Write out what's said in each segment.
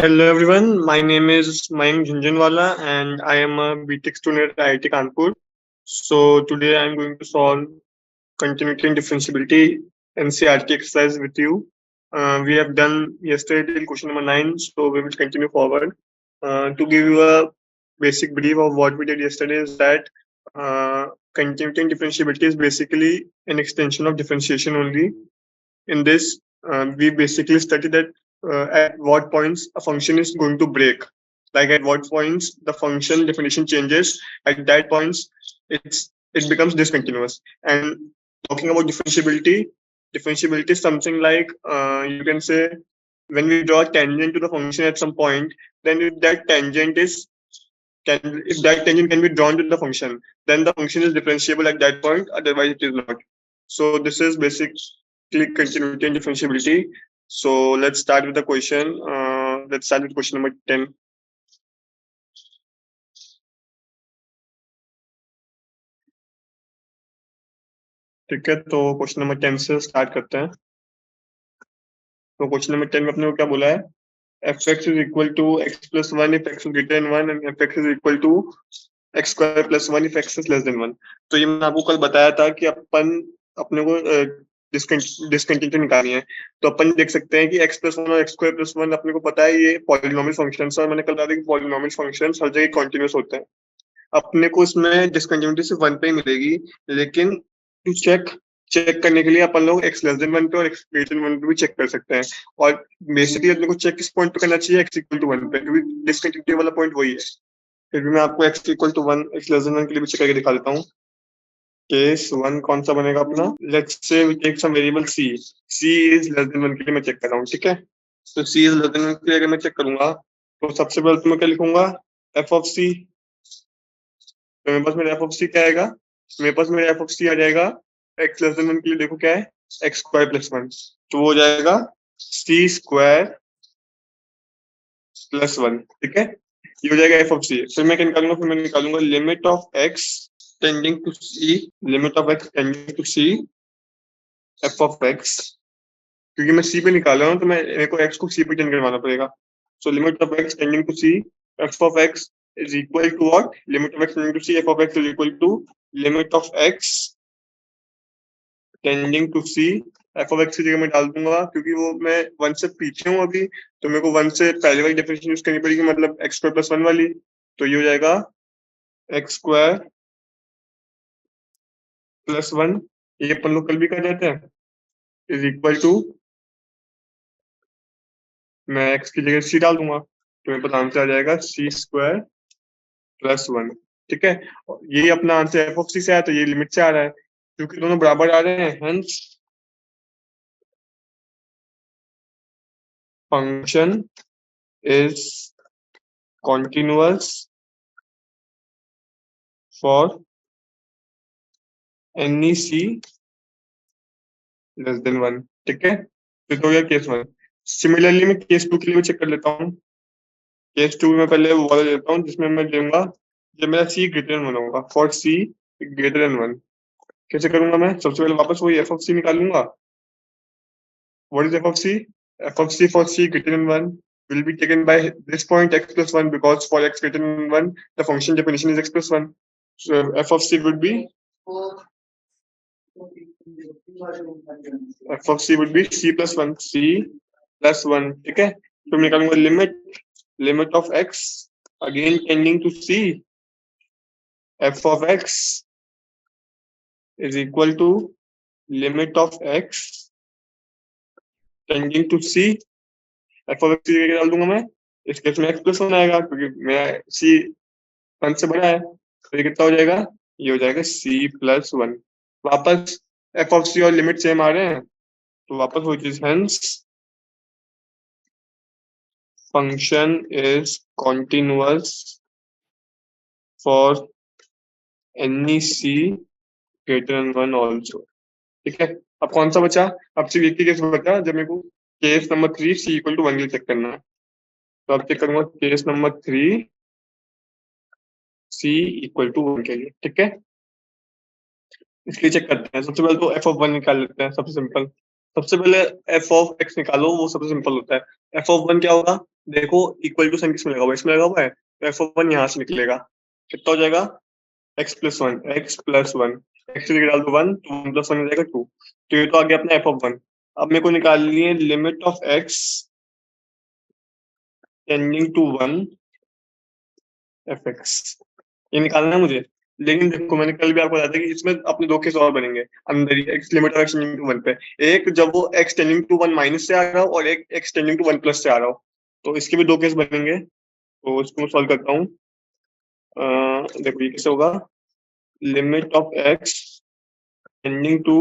Hello everyone, my name is Mayank Jhunjhunwala and I am a BTech student at IIT Kanpur. So today I am going to solve continuity and differentiability NCERT exercise with you. We have done yesterday till question number 9, so we will continue forward. To give you a basic brief of what we did yesterday is that continuity and differentiability is basically an extension of differentiation only. In this, we basically study that at what points a function is going to break. Like at what points the function definition changes. At that points, it becomes discontinuous. And talking about differentiability is something like you can say when we draw a tangent to the function at some point, then if that tangent can be drawn to the function, then the function is differentiable at that point. Otherwise, it is not. So this is basically continuity and differentiability. So let's start with the question. Let's start with question number 10. ठीक है, तो question number 10 से start करते हैं. तो question number 10 में अपने को क्या बोला है? fx is equal to x plus 1 if x is greater than 1 and fx is equal to x square plus 1 if x is less than 1. तो ये मैंने आपको कल बताया था कि अपने को डिसकंटिन्यूटी निकालनी है. तो अपन देख सकते हैं कि x plus 1 और x square plus 1 अपने को पता है ये पॉलिनोमियल फंक्शंस, और मैंने कल बताया कि पॉलिनोमियल फंक्शंस हर जगह कॉन्टिन्यूस होते हैं. अपने को इसमें डिसकंटिन्यूटी सिर्फ 1 पे ही मिलेगी, लेकिन टू चेक करने के लिए अपन लोग x लेस देन 1 पे और x ग्रेटर देन 1 पे भी चेक कर सकते हैं. और बेसिकली अपने को चेक किस पॉइंट पे करना चाहिए? x इक्वल टू 1 पे, क्योंकि डिसकंटिन्यूटी वाला पॉइंट वही है. फिर भी मैं आपको x equal to 1, x less than 1 के लिए भी चेक करके दिखा देता हूँ. केस 1 कौन सा बनेगा अपना? Let's say we take some variable c. c is less than 1 के लिए मैं चेक कर रहा हूँ. ठीक है, तो c इज लेस देन 1 के लिए अगर मैं चेक करूंगा तो सबसे पहले तो मैं क्या लिखूंगा? f of c. तो मेरे पास मेरा f ऑफ c क्या आएगा? मेरे पास मेरा f ऑफ c आ जाएगा x लेस देन 1 के लिए. देखो क्या है? x square plus 1. तो वो हो जाएगा c स्क्वायर प्लस 1. ठीक है, ये हो जाएगा f ऑफ c. फिर मैं क्या निकालूंगा? फिर मैं निकालूंगा limit of x tending to c, limit of x tending to c f of x. क्योंकि मैं c पे निकाल रहा हूँ तो मेरे को x को c पे टेंड करवाना पड़ेगा. So limit of x tending to c f of x is equal to what? Limit of x tending to c f of x is equal to limit of x tending to c f of x की जगह मैं डाल दूंगा, क्योंकि वो मैं 1 से पीछे हूँ अभी, तो मेरे को 1 से पहले वाली डेफिनेशन यूज करनी पड़ेगी, मतलब x स्क्वायर प्लस 1 वाली. तो ये हो जाएगा x स्क्वायर प्लस 1. ये अपन लोग कल भी कर जाते हैं, इज इक्वल टू, मैं x की जगह c डाल दूंगा तो मेरे पास आंसर आ जाएगा c स्क्वायर प्लस 1. ठीक है, ये अपना आंसर f ऑफ c से आया, तो ये लिमिट से आ रहा है. क्योंकि दोनों बराबर आ रहे हैं, hence function is continuous for any c less than 1. ठीक है, तो हो गया केस 1. सिमिलरली मैं केस 2 के लिए भी चेक कर लेता हूँ. केस 2 में पहले वो वाला लेता हूँ जिसमें मैं लूंगा जब मेरा c ग्रेटर देन 1 होगा. फॉर c ग्रेटर देन 1 कैसे करूंगा? मैं सबसे पहले वापस वही f ऑफ c निकालूंगा. What is f of c? f of c for c greater than 1 will be taken by this point x plus 1, because for x greater than 1 the function definition is x plus 1. So f of c would be c plus 1. c plus 1. ठीक है, तो मैं निकालूंगा limit of x again tending to c f of x is equal to limit of x tending to c f of x डाल दूंगा मैं. इस case में x प्लस 1 आएगा क्योंकि मेरा c 1 से बड़ा है. तो ये कितना हो जाएगा? ये हो जाएगा c प्लस 1. वापस f ऑफ c और लिमिट सेम आ रहे हैं, तो वापस वो चीज, hence function is continuous for any c greater than 1 also. ठीक है, अब कौन सा बचा? अब सिर्फ एक ही केस बचा जब मेरे को case number 3 c equal to 1 के लिए चेक करना है. तो अब चेक करूंगा case number 3 c equal to 1 के लिए. ठीक है, इसलिए चेक करते हैं. सबसे पहले तो f ऑफ 1 निकाल लेते हैं, सबसे सिंपल. सबसे पहले एफ ऑफ एक्स निकालो, वो सबसे सिंपल होता है। एफ ऑफ वन क्या होगा, देखो इक्वल टू साइन किसमें लगा हुआ है, इसमें लगा हुआ है, तो एफ ऑफ वन यहाँ से निकलेगा, कितना हो जाएगा, x plus one, x plus one, x की जगह डाल दो वन, तो वन प्लस वन हो जाएगा टू। तो ये तो आ गया अपना एफ ऑफ वन। अब मेरे को निकालनी है limit of x tending to one f x, ये निकालना है मुझे। लेकिन देखो मैंने कल भी आपको बताया था कि इसमें अपने दो केस और बनेंगे अंदर ही, x limit of x tending to one पे। एक जब वो x tending to one minus से आ रहा हो, और एक x tending to one plus से आ रहा हो, तो इसके भी दो केस बनेंगे। तो इसको मैं सॉल्व करता हूँ। देखो ये कैसे होगा, limit of x tending to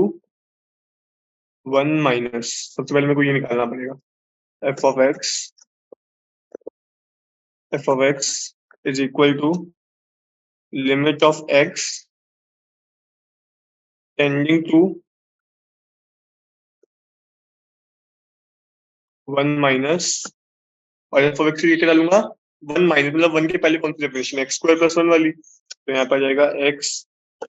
one minus, सबसे पहले मेरे को ये निकालना पड़ेगा, f of x is equal to limit of x tending to one minus, और एफ ऑफ एक्स की क्या डालूंगा, वन माइनस, मतलब वन के पहले कौन सी डेफिनेशन है, एक्स स्क्वायर प्लस वन वाली, तो यहाँ पे आ जाएगा एक्स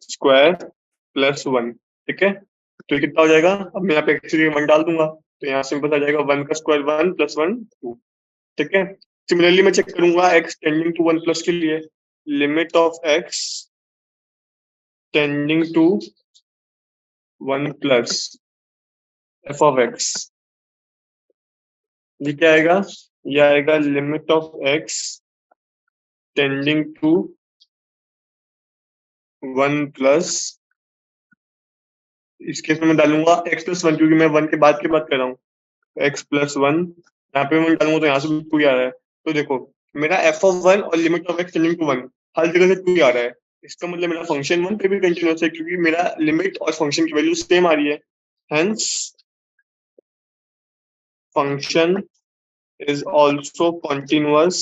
स्क्वायर प्लस वन। ठीक है, तो ये कितना हो जाएगा, अब मैं यहाँ पे एक्स की वन डाल दूंगा, तो यहाँ सिंपल आ जाएगा वन का square one plus one two. ठीक है, सिमिलरली मैं चेक करूंगा x tending to one plus के लिए, limit of x tending to one plus f of x, ये क्या आएगा, ये आएगा limit of x tending to one plus, इस केस में मैं डालूंगा एक्स प्लस वन, क्योंकि मैं वन के बाद की बात कर रहा हूँ, एक्स प्लस वन, यहाँ पे मैं डालूंगा तो यहाँ से भी टू ही आ रहा है। तो देखो मेरा एफ ऑफ वन और limit of x tending to one हर जगह से टू ही आ रहा है, इसका मतलब मेरा फंक्शन वन पे भी कंटिन्यूस है, क्योंकि मेरा लिमिट और फंक्शन की वैल्यू सेम आ रही है। Hence function is also continuous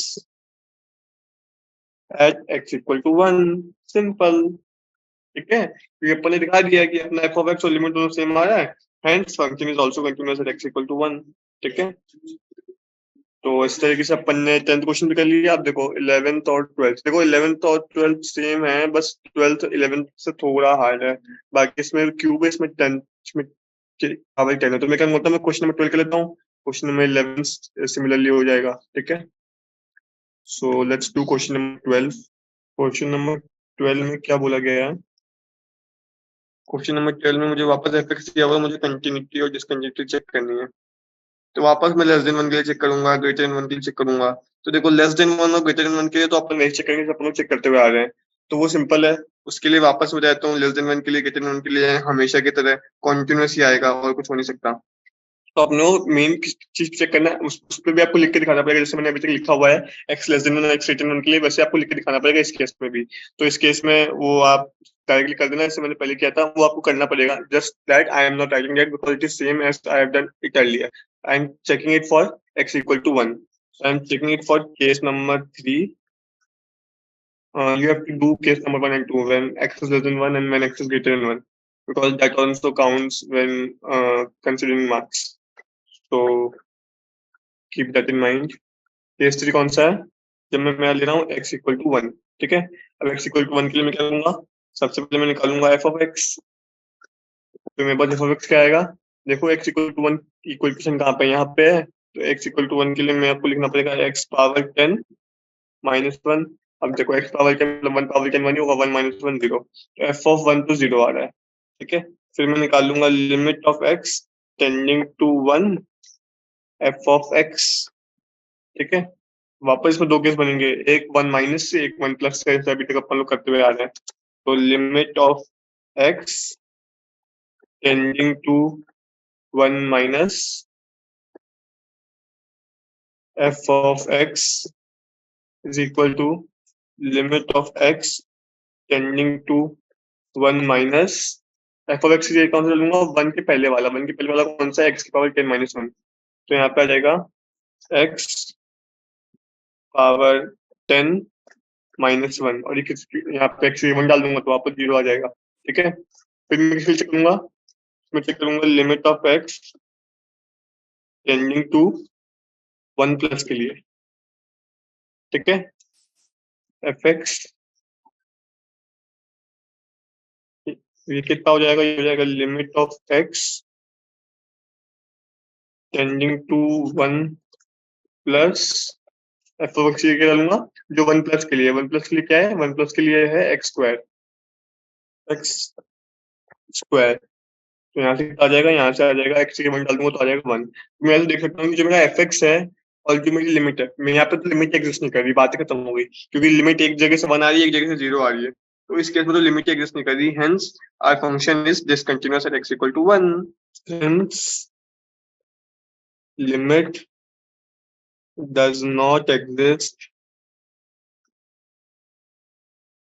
at x equal to one, simple. ठीक है, तो ये अपन ने दिखा दिया कि अपना एफ ऑफ एक्स और लिमिट दोनों सेम आ रहा है, hence function is also continuous at x equal to one. ठीक है, तो इस तरीके से अपन ने 10th क्वेश्चन भी कर लिया। आप देखो 11th और 12th, देखो 11th और 12th सेम है, बस 12th 11th से थोड़ा हार्ड है, बाकी इसमें क्यूब है, इसमें 10 इसमें पावर 10 है। तो मैं क्या बोलता हूँ, मैं क्वेश्चन नंबर 12 कर लेता हूँ, क्वेश्चन नंबर 11 सिमिलरली हो जाएगा। ठीक है, so let's do question number 12। Question number 12 में क्या बोला गया है, क्वेश्चन नंबर 12 में मुझे वापस एफएक्स दिया हुआ है, मुझे कंटिन्यूटी और डिसकंटिन्यूटी चेक करनी है। तो वापस मैं लेस देन वन के लिए चेक करूंगा, ग्रेटर देन वन के लिए चेक करूंगा। तो देखो लेस देन वन और ग्रेटर देन वन के लिए तो अपन वही चेक करेंगे, अपन लोग चेक करते हुए आ रहे हैं, तो वो सिंपल है। उसके लिए वापस हो जाता हूँ, लेस देन वन के लिए ग्रेटर देन वन के लिए हमेशा की तरह कॉन्टिन्यूस ही आएगा, और कुछ हो नहीं सकता। तो अपने मेन चीज चेक करना है, उस पर भी आपको लिख के दिखाना पड़ेगा, जैसे मैंने अभी तक लिखा हुआ है x less then one x greater than one के लिए, वैसे आपको लिख के दिखाना पड़ेगा इस केस में भी। तो इस केस में वो आप डायरेक्टली कर देना, जैसे मैंने पहले किया था, वो आपको करना पड़ेगा। Just that I am not writing that because it is same as I have done it earlier. I am checking it for x equal to one, I am checking it for case number 3. You have to do case number 1 and 2 when x is less than 1 and when x is greater than 1, because that also counts when considering marks. So keep that in mind. Case 3 कौन सा है, जब मैं ले रहा हूँ x equal to one. ठीक है, अब x इक्वल टू वन के लिए मैं क्या करूंगा, सबसे पहले मैं निकालूंगा एफ ऑफ एक्स। तो मेरे पास एफ ऑफ एक्स क्या आएगा, देखो x equal to one equation कहाँ पे, यहाँ पे है, तो x इक्वल टू वन के लिए मैं आपको लिखना पड़ेगा x पावर 10 माइनस वन। अब देखो एक्स पावर के मतलब वन पावर के वन ही होगा, वन माइनस वन जीरो, तो एफ ऑफ वन तो जीरो आ रहा है। ठीक है, फिर मैं निकाल लूंगा limit of x tending to one f of x. ठीक है, वापस में दो केस बनेंगे, एक वन माइनस से, एक वन प्लस से, ऐसे अभी तक अपन लोग करते हुए आ रहे हैं। तो limit of x tending to one minus f of x is equal to limit of x tending to one minus f of x कौन सा लूंगा, वन के पहले वाला, वन के पहले वाला कौन सा है, एक्स की पावर 10 माइनस वन। तो यहाँ पे आ जाएगा एक्स पावर 10 माइनस वन, और ये यहाँ पे एक्स वन डाल दूंगा तो वापस जीरो आ जाएगा। ठीक है, फिर मैं किसी चेक करूंगा, मैं चेक करूंगा limit of x tending to one plus के लिए। ठीक है, एफ एक्स ये कितना हो जाएगा, ये हो जाएगा limit of x tending to 1 plus f of x क्या डालूंगा, जो 1 प्लस के लिए, 1 प्लस के लिए क्या है, 1 प्लस के लिए है एक्स स्क्वायर, एक्स स्क्वायर। तो यहाँ से आ जाएगा, यहाँ से आ जाएगा, एक्स के 1 डाल दूंगा तो आ जाएगा 1। मैं ऐसे देख सकता हूँ कि जो मेरा एफ एक्स है और जो मेरी लिमिट है, मैं यहाँ पे तो लिमिट एग्जिस्ट नहीं कर रही, बात खत्म हो गई, क्योंकि लिमिट एक जगह से 1 आ रही है, एक जगह से 0 आ रही है। तो इस केस में तो लिमिट एग्जिस्ट नहीं कर रही, hence our function is discontinuous at x equal to 1। Hence limit does not exist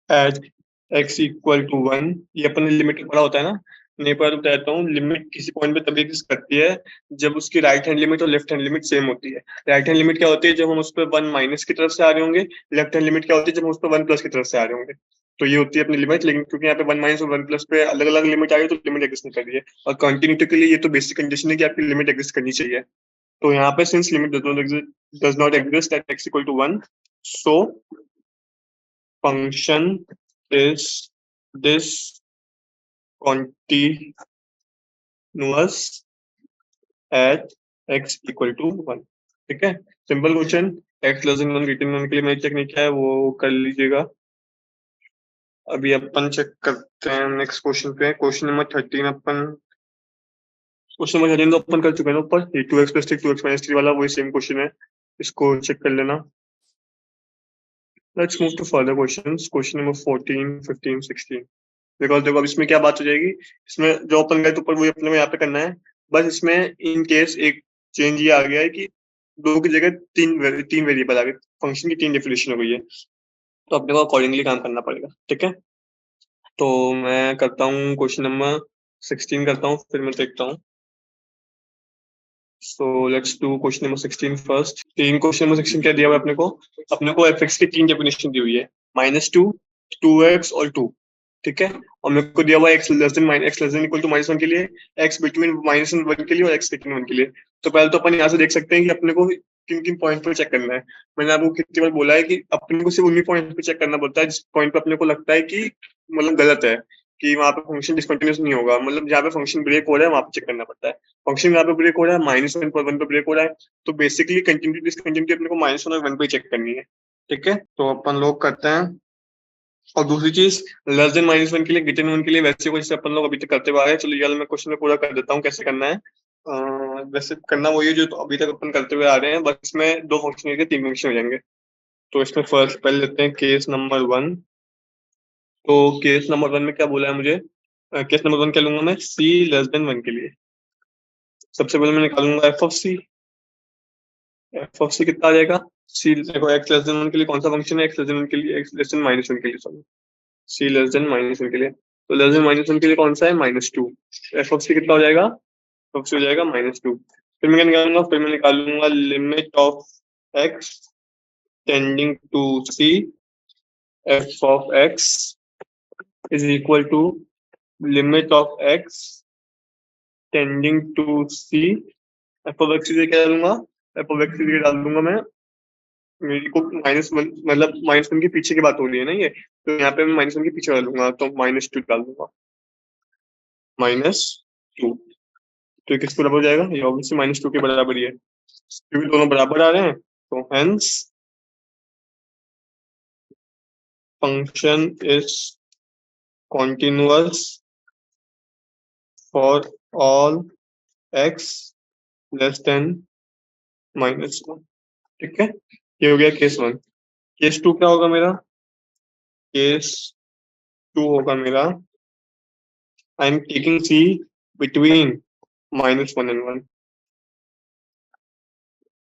at x equal to 1। ये अपन लिमिट पढ़ा होता है ना, नहीं पढ़ा तो बताता हूँ। लिमिट किसी पॉइंट पे तभी एग्जिस्ट करती है जब उसकी राइट हैंड लिमिट और लेफ्ट हैंड लिमिट सेम होती है। राइट हैंड लिमिट क्या होती है, जब हम उस पर 1 माइनस की तरफ से आ रहे होंगे। लेफ्ट हैंड लिमिट क्या होती है, जब हम उस पर 1 प्लस की तरफ से आ रहे होंगे। तो ये होती है अपनी लिमिट, लेकिन क्योंकि यहाँ पे 1 माइनस और 1 प्लस पे अलग अलग लिमिट आ रही है, तो लिमिट एग्जिस्ट नहीं कर रही है। और कंटिन्यूटी के लिए ये तो बेसिक कंडीशन है कि आपकी लिमिट एग्जिस्ट करनी चाहिए। तो यहाँ पे since limit does not exist at x equal to 1, so function is discontinuous at x equal to 1। ठीक है, simple question. x less than 1 greater than 1 के लिए मैंने चेक नहीं किया है, वो कर लीजिएगा। अभी अपन चेक करते हैं नेक्स्ट क्वेश्चन पे, क्वेश्चन नंबर 13। अपन क्वेश्चन नंबर 13 तो अपन कर चुके हैं ना ऊपर, 2x प्लस 3 2x माइनस 3 वाला, वही सेम क्वेश्चन है, इसको चेक कर लेना। Let's move to further questions, question number 14 15 16। बिकॉज देखो अब इसमें क्या बात हो जाएगी, इसमें जो अपन गए तो ऊपर वही अपने को यहाँ पे करना है। बस इसमें इन केस एक चेंज ये आ गया है कि 2 की जगह तीन वेरिएबल आ गए, फंक्शन की 3 डेफिनेशन हो गई है, तो अपने को अकॉर्डिंगली काम करना पड़ेगा। ठीक है, तो मैं करता हूँ क्वेश्चन नंबर 16 करता हूँ, फिर मैं देखता हूँ। So let's do question number 16 first. तीन क्वेश्चन नंबर 16 क्या दिया हुआ है अपने को एफ एक्स की 3 डेफिनेशन दी हुई है, -2, 2x और 2। ठीक है, और मेरे को दिया हुआ है x less than equal to -1 के लिए, एक्स बिटवीन -1 के लिए और एक्स बिटवीन 1 के लिए। तो पहले तो अपन यहाँ से देख सकते हैं कि अपने को किन किन पॉइंट पर चेक करना है। मैंने आपको कितनी बार बोला है कि अपने को सिर्फ उन्हीं पॉइंट पे चेक करना पड़ता है जिस पॉइंट पे अपने को लगता है कि मतलब गलत है, कि वहां पे फंक्शन डिसकंटिन्यूस नहीं होगा, मतलब जहाँ पे फंक्शन ब्रेक हो रहा है वहां पे चेक करना पड़ता है। फंक्शन यहाँ पे ब्रेक हो रहा है, -1 पे ब्रेक हो रहा है, तो बेसिकली कंटिन्यूटी डिसकंटिन्यूटी अपने को -1 और 1 पे चेक करनी है। ठीक है, तो अपन लोग करते हैं। और दूसरी चीज, लेस देन -1 के लिए, ग्रेटर देन 1 के लिए वैसे को जैसे अपन लोग अभी तक करते हुए आ रहे हैं। चलो ये वाला मैं क्वेश्चन में पूरा कर देता हूँ कैसे करना है। वैसे करना वही है जो तो अभी तक अपन करते हुए आ रहे हैं, बस इसमें 2 फंक्शन के 3 फंक्शन हो जाएंगे। तो इसमें फर्स्ट पहले लेते हैं केस नंबर 1। तो केस नंबर 1 में क्या बोला है मुझे, केस नंबर 1 क्या लूंगा मैं, c लेस देन 1 के लिए। सबसे पहले मैं निकालूंगा f of c. F of c कितना आ जाएगा, सी देखो एक्स लेस देन 1 के लिए कौन सा फंक्शन है, एक्स लेस देन 1 के लिए, एक्स लेस देन -1 के लिए, सॉरी, सी लेस देन -1 के लिए। तो लेस देन -1 के लिए कौन सा है, -2। एफ ऑफ सी कितना हो जाएगा, एफ ऑफ सी हो जाएगा -2। फिर मैं क्या निकालूंगा, फिर मैं निकालूंगा limit of x tending to c, f of x is equal to limit of x tending to c, f of x क्या डालूंगा, एफ ऑफ एक्स डाल दूंगा मैं, मेरे को -1 मतलब -1 के पीछे की बात हो रही है ना ये, तो यहाँ पे मैं -1 के पीछे डालूंगा, तो -2 डाल दूंगा, -2। तो ये किसके बराबर हो जाएगा, ये ऑब्वियसली -2 के बराबर ही है, क्योंकि दोनों बराबर आ रहे हैं। तो hence function is continuous for all x less than -1। ठीक है, ये हो गया केस 1। केस 2 क्या होगा मेरा, केस 2 होगा मेरा, I am taking c between -1 and 1।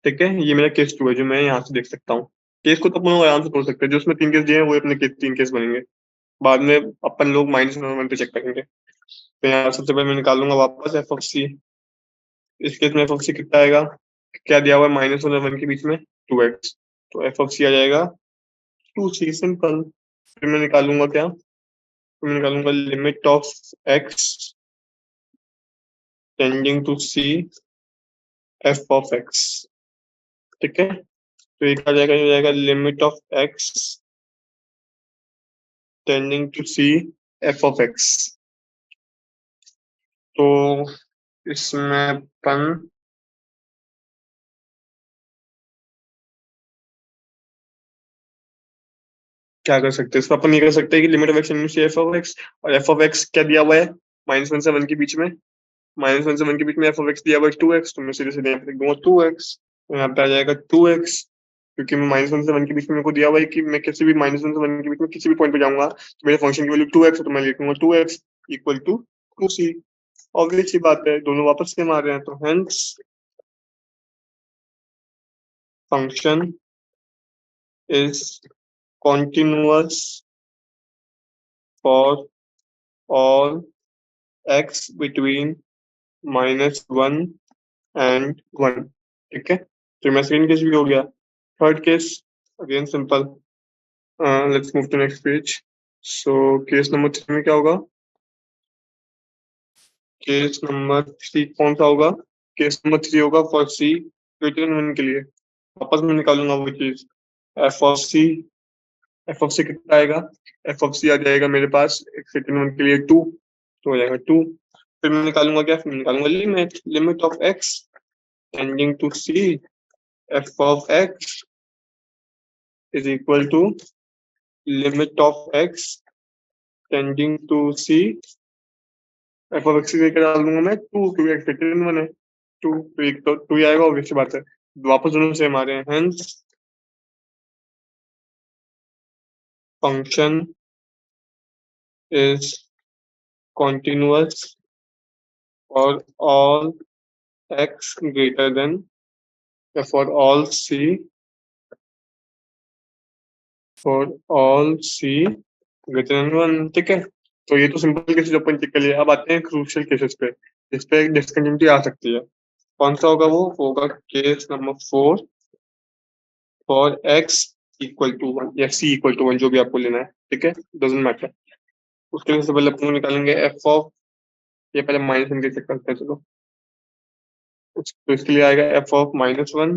ठीक है, ये मेरा केस 2 है जो मैं यहाँ से देख सकता हूँ। केस को तो अपन लोग आराम से तोड़ सकते हैं, जो उसमें 3 केस दिए हैं वो अपने केस 3 केस बनेंगे, बाद में अपन लोग -1 पे चेक करेंगे। तो यहाँ सबसे पहले मैं निकालूंगा वापस एफ ऑफ सी। इस केस में एफ ऑफ सी कितना आएगा, क्या दिया हुआ है -1 और 1 के बीच में, 2x। तो एफ ऑफ सी आ जाएगा 2c, सिंपल। फिर मैं निकालूंगा क्या, फिर मैं निकालूंगा limit of x tending to c, f of x. ठीक है, तो ये क्या जाएगा, ये हो जाएगा limit of x tending to c, f of x. तो इसमें अपन क्या कर सकते हैं इसको, अपन ये कर सकते हैं कि limit of x tending to f of x, और एफ ऑफ एक्स क्या दिया हुआ है, -1 से 1 के बीच में, -1 से 1 के बीच में एफ ऑफ एक्स दिया हुआ है 2x, तो मैं सीधे सीधे यहाँ पे लिख दूंगा 2x, तो यहाँ पे आ जाएगा 2x, क्योंकि मैं -1 से 1 के बीच में मेरे को दिया हुआ है कि मैं किसी भी -1 से 1 के बीच में किसी भी पॉइंट पे जाऊंगा तो मेरे फंक्शन की वैल्यू 2x है, तो मैं लिखूंगा 2x equal to 2c। Obvious सी बात है, दोनों वापस सेम आ रहे हैं, तो hence function is continuous for all x between -1 and 1। ठीक है, तो मैं सेकंड केस भी हो गया। Third case again simple, let's move to next page. So case number 3 में क्या होगा, केस नंबर 3 कौन सा होगा, केस नंबर 3 होगा फॉर c ग्रेटर देन 1 के लिए। वापस मैं निकालूंगा वो चीज, एफ ऑफ सी कितना आएगा, एफ ऑफ सी आ जाएगा मेरे पास ग्रेटर देन 1 के लिए 2, तो हो जाएगा 2। फिर मैं निकालूंगा क्या, फिर मैं निकालूंगा limit of x tending to c, f of x is equal to limit of x tending to c, f of x लेकर डाल दूंगा मैं 2, क्योंकि एक्स ग्रेटर देन 1 है, 2 तो एक तो 2 ही आएगा, ऑब्वियस सी बात है, वापस दोनों सेम आ रहे हैं, hence function is continuous for all x greater than, for all c greater than 1। ठीक है, तो ये तो सिंपल केसेस अपन टिक कर लिया। अब आते हैं क्रूशियल केसेस पे, जिस पे एक डिसकंटिन्यूटी आ सकती है। कौन सा होगा, वो होगा case number 4 for x equal to 1 या c इक्वल टू 1, जो भी आपको लेना है, ठीक है, डजेंट मैटर। उसके लिए सबसे पहले अपन निकालेंगे एफ ऑफ, ये पहले -1 के चेक करते हैं, चलो। तो इसके लिए आएगा एफ ऑफ -1,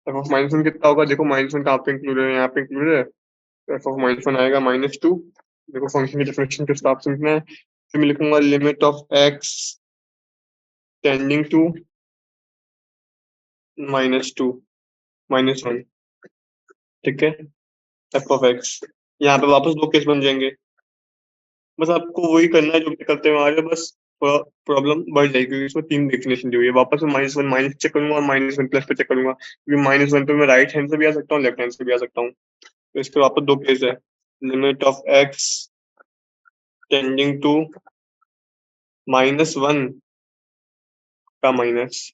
एफ ऑफ -1 कितना होगा, देखो -1 कहाँ पे इंक्लूडेड है, यहाँ पे इंक्लूडेड है, तो एफ ऑफ -1 आएगा -2। देखो फंक्शन की डेफिनेशन के हिसाब से लिखना है, फिर मैं लिखूंगा limit of x tending to -2 -1। ठीक है, एफ ऑफ एक्स, यहाँ पे वापस दो केस बन जाएंगे, बस आपको वही करना है जो भी करते हुए आ रहे हो, बस प्रॉब्लम बढ़ जाएगी क्योंकि इसमें 3 डेफिनेशन दी हुई है। वापस मैं -1 माइनस चेक करूंगा और -1 प्लस पे चेक करूंगा, क्योंकि -1 पे मैं राइट हैंड से भी आ सकता हूँ, लेफ्ट हैंड से भी आ सकता हूँ। तो इसके वापस दो केस है, limit of x tending to -1 का -1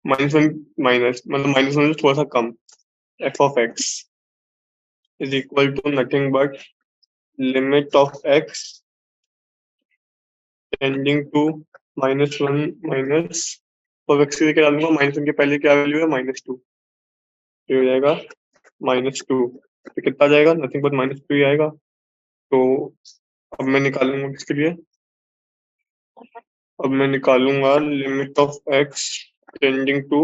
माइनस मतलब -1 से थोड़ा सा कम, f of x is equal to nothing but limit of x tending to -1 minus of x लेके डालूंगा, -1 के पहले क्या वैल्यू है, -2, तो हो जाएगा -2, तो कितना आ जाएगा, नथिंग बट -2 ही आएगा। तो अब मैं निकालूंगा किसके लिए, अब मैं निकालूंगा limit of x tending to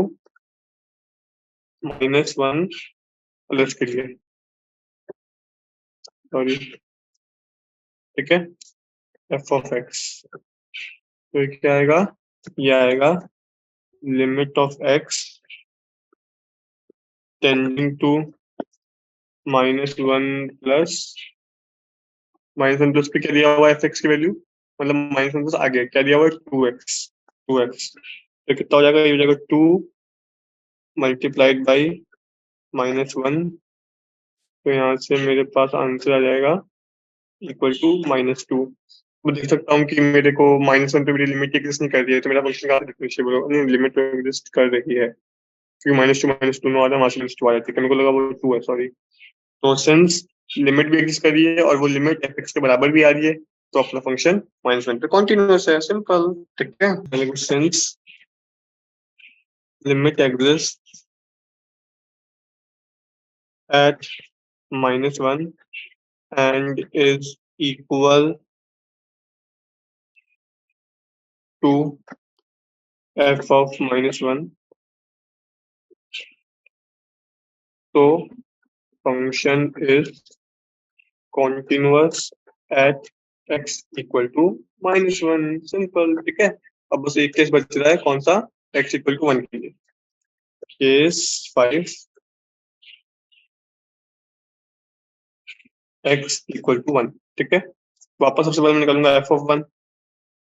-1 plus के लिए, सॉरी, ठीक है, एफ ऑफ एक्स, तो ये क्या आएगा, ये आएगा limit of x tending to -1 plus -1 plus पे क्या दिया हुआ है, एफ एक्स की वैल्यू, मतलब -1 प्लस आगे क्या दिया हुआ है, 2x, तो कितना हो जाएगा, ये हो जाएगा 2 मल्टीप्लाइड बाई -1, तो यहाँ से मेरे पास आंसर आ जाएगा इक्वल टू -2। मैं देख सकता हूँ कि मेरे को -1 पे मेरी लिमिट एग्जिस्ट नहीं कर रही है, तो मेरा फंक्शन कहाँ डिफरेंशिएबल होगा, नहीं लिमिट पे एग्जिस्ट कर रही है, क्योंकि -2 नो आ रहा है, वहां से -2 आ रहा है, ठीक है, मेरे को लगा वो 2 है, सॉरी। तो सिंस लिमिट भी एग्जिस्ट कर रही है और वो लिमिट एफ एक्स के बराबर भी आ रही है, तो अपना फंक्शन -1 पे कॉन्टिन्यूअस है, सिंपल, ठीक है। Since limit exist at -1 and is equal to f of -1, so function is continuous at x equal to -1, simple, ठीक है। अब बस एक केस बच रहा है, कौन सा, x इक्वल टू 1 के लिए, केस 5 x इक्वल टू 1। ठीक है, वापस सबसे पहले मैं निकालूंगा f of one.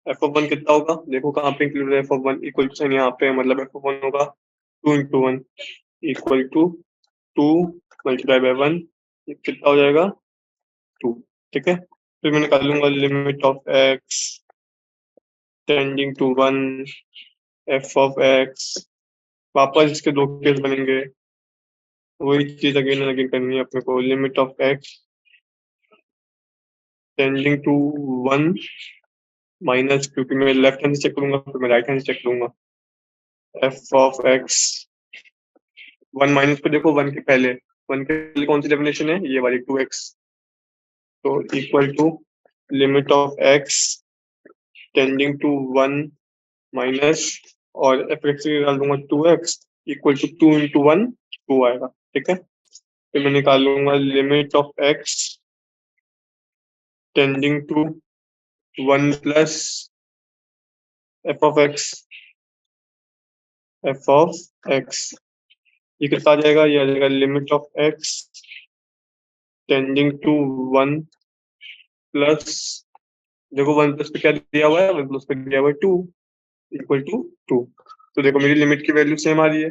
F of one कितना होगा, देखो कहाँ पे इंक्लूड है f of one, equal to sign यहाँ पे, मतलब एफ ऑफ वन होगा 2 × 1 इक्वल टू 2 मल्टीप्लाई बाय 1, कितना हो जाएगा 2। ठीक है, फिर मैं निकाल लूंगा limit of x tending to 1 f of x. वापस इसके दो केस बनेंगे, वही चीज अगेन एंड अगेन करनी है अपने को। Limit of x tending to 1 minus, क्योंकि मैं लेफ्ट हैंड से चेक करूंगा फिर मैं राइट हैंड से चेक करूंगा, एफ ऑफ एक्स 1 माइनस पे देखो 1 के पहले, 1 के पहले कौन सी डेफिनेशन है, ये वाली 2x, तो equal to limit of x tending to 1 minus, और एफ एक्स निकाल दूंगा 2x इक्वल टू 2 × 1 2 आएगा। ठीक है, फिर मैं निकाल लूंगा limit of x tending to 1 plus f of x, f of x ये कितना आ जाएगा, ये आ जाएगा limit of x tending to 1 plus, देखो 1 प्लस पे क्या दिया हुआ है, 1 प्लस पे दिया हुआ है 2 इक्वल टू 2। तो देखो मेरी लिमिट की वैल्यू सेम आ रही है,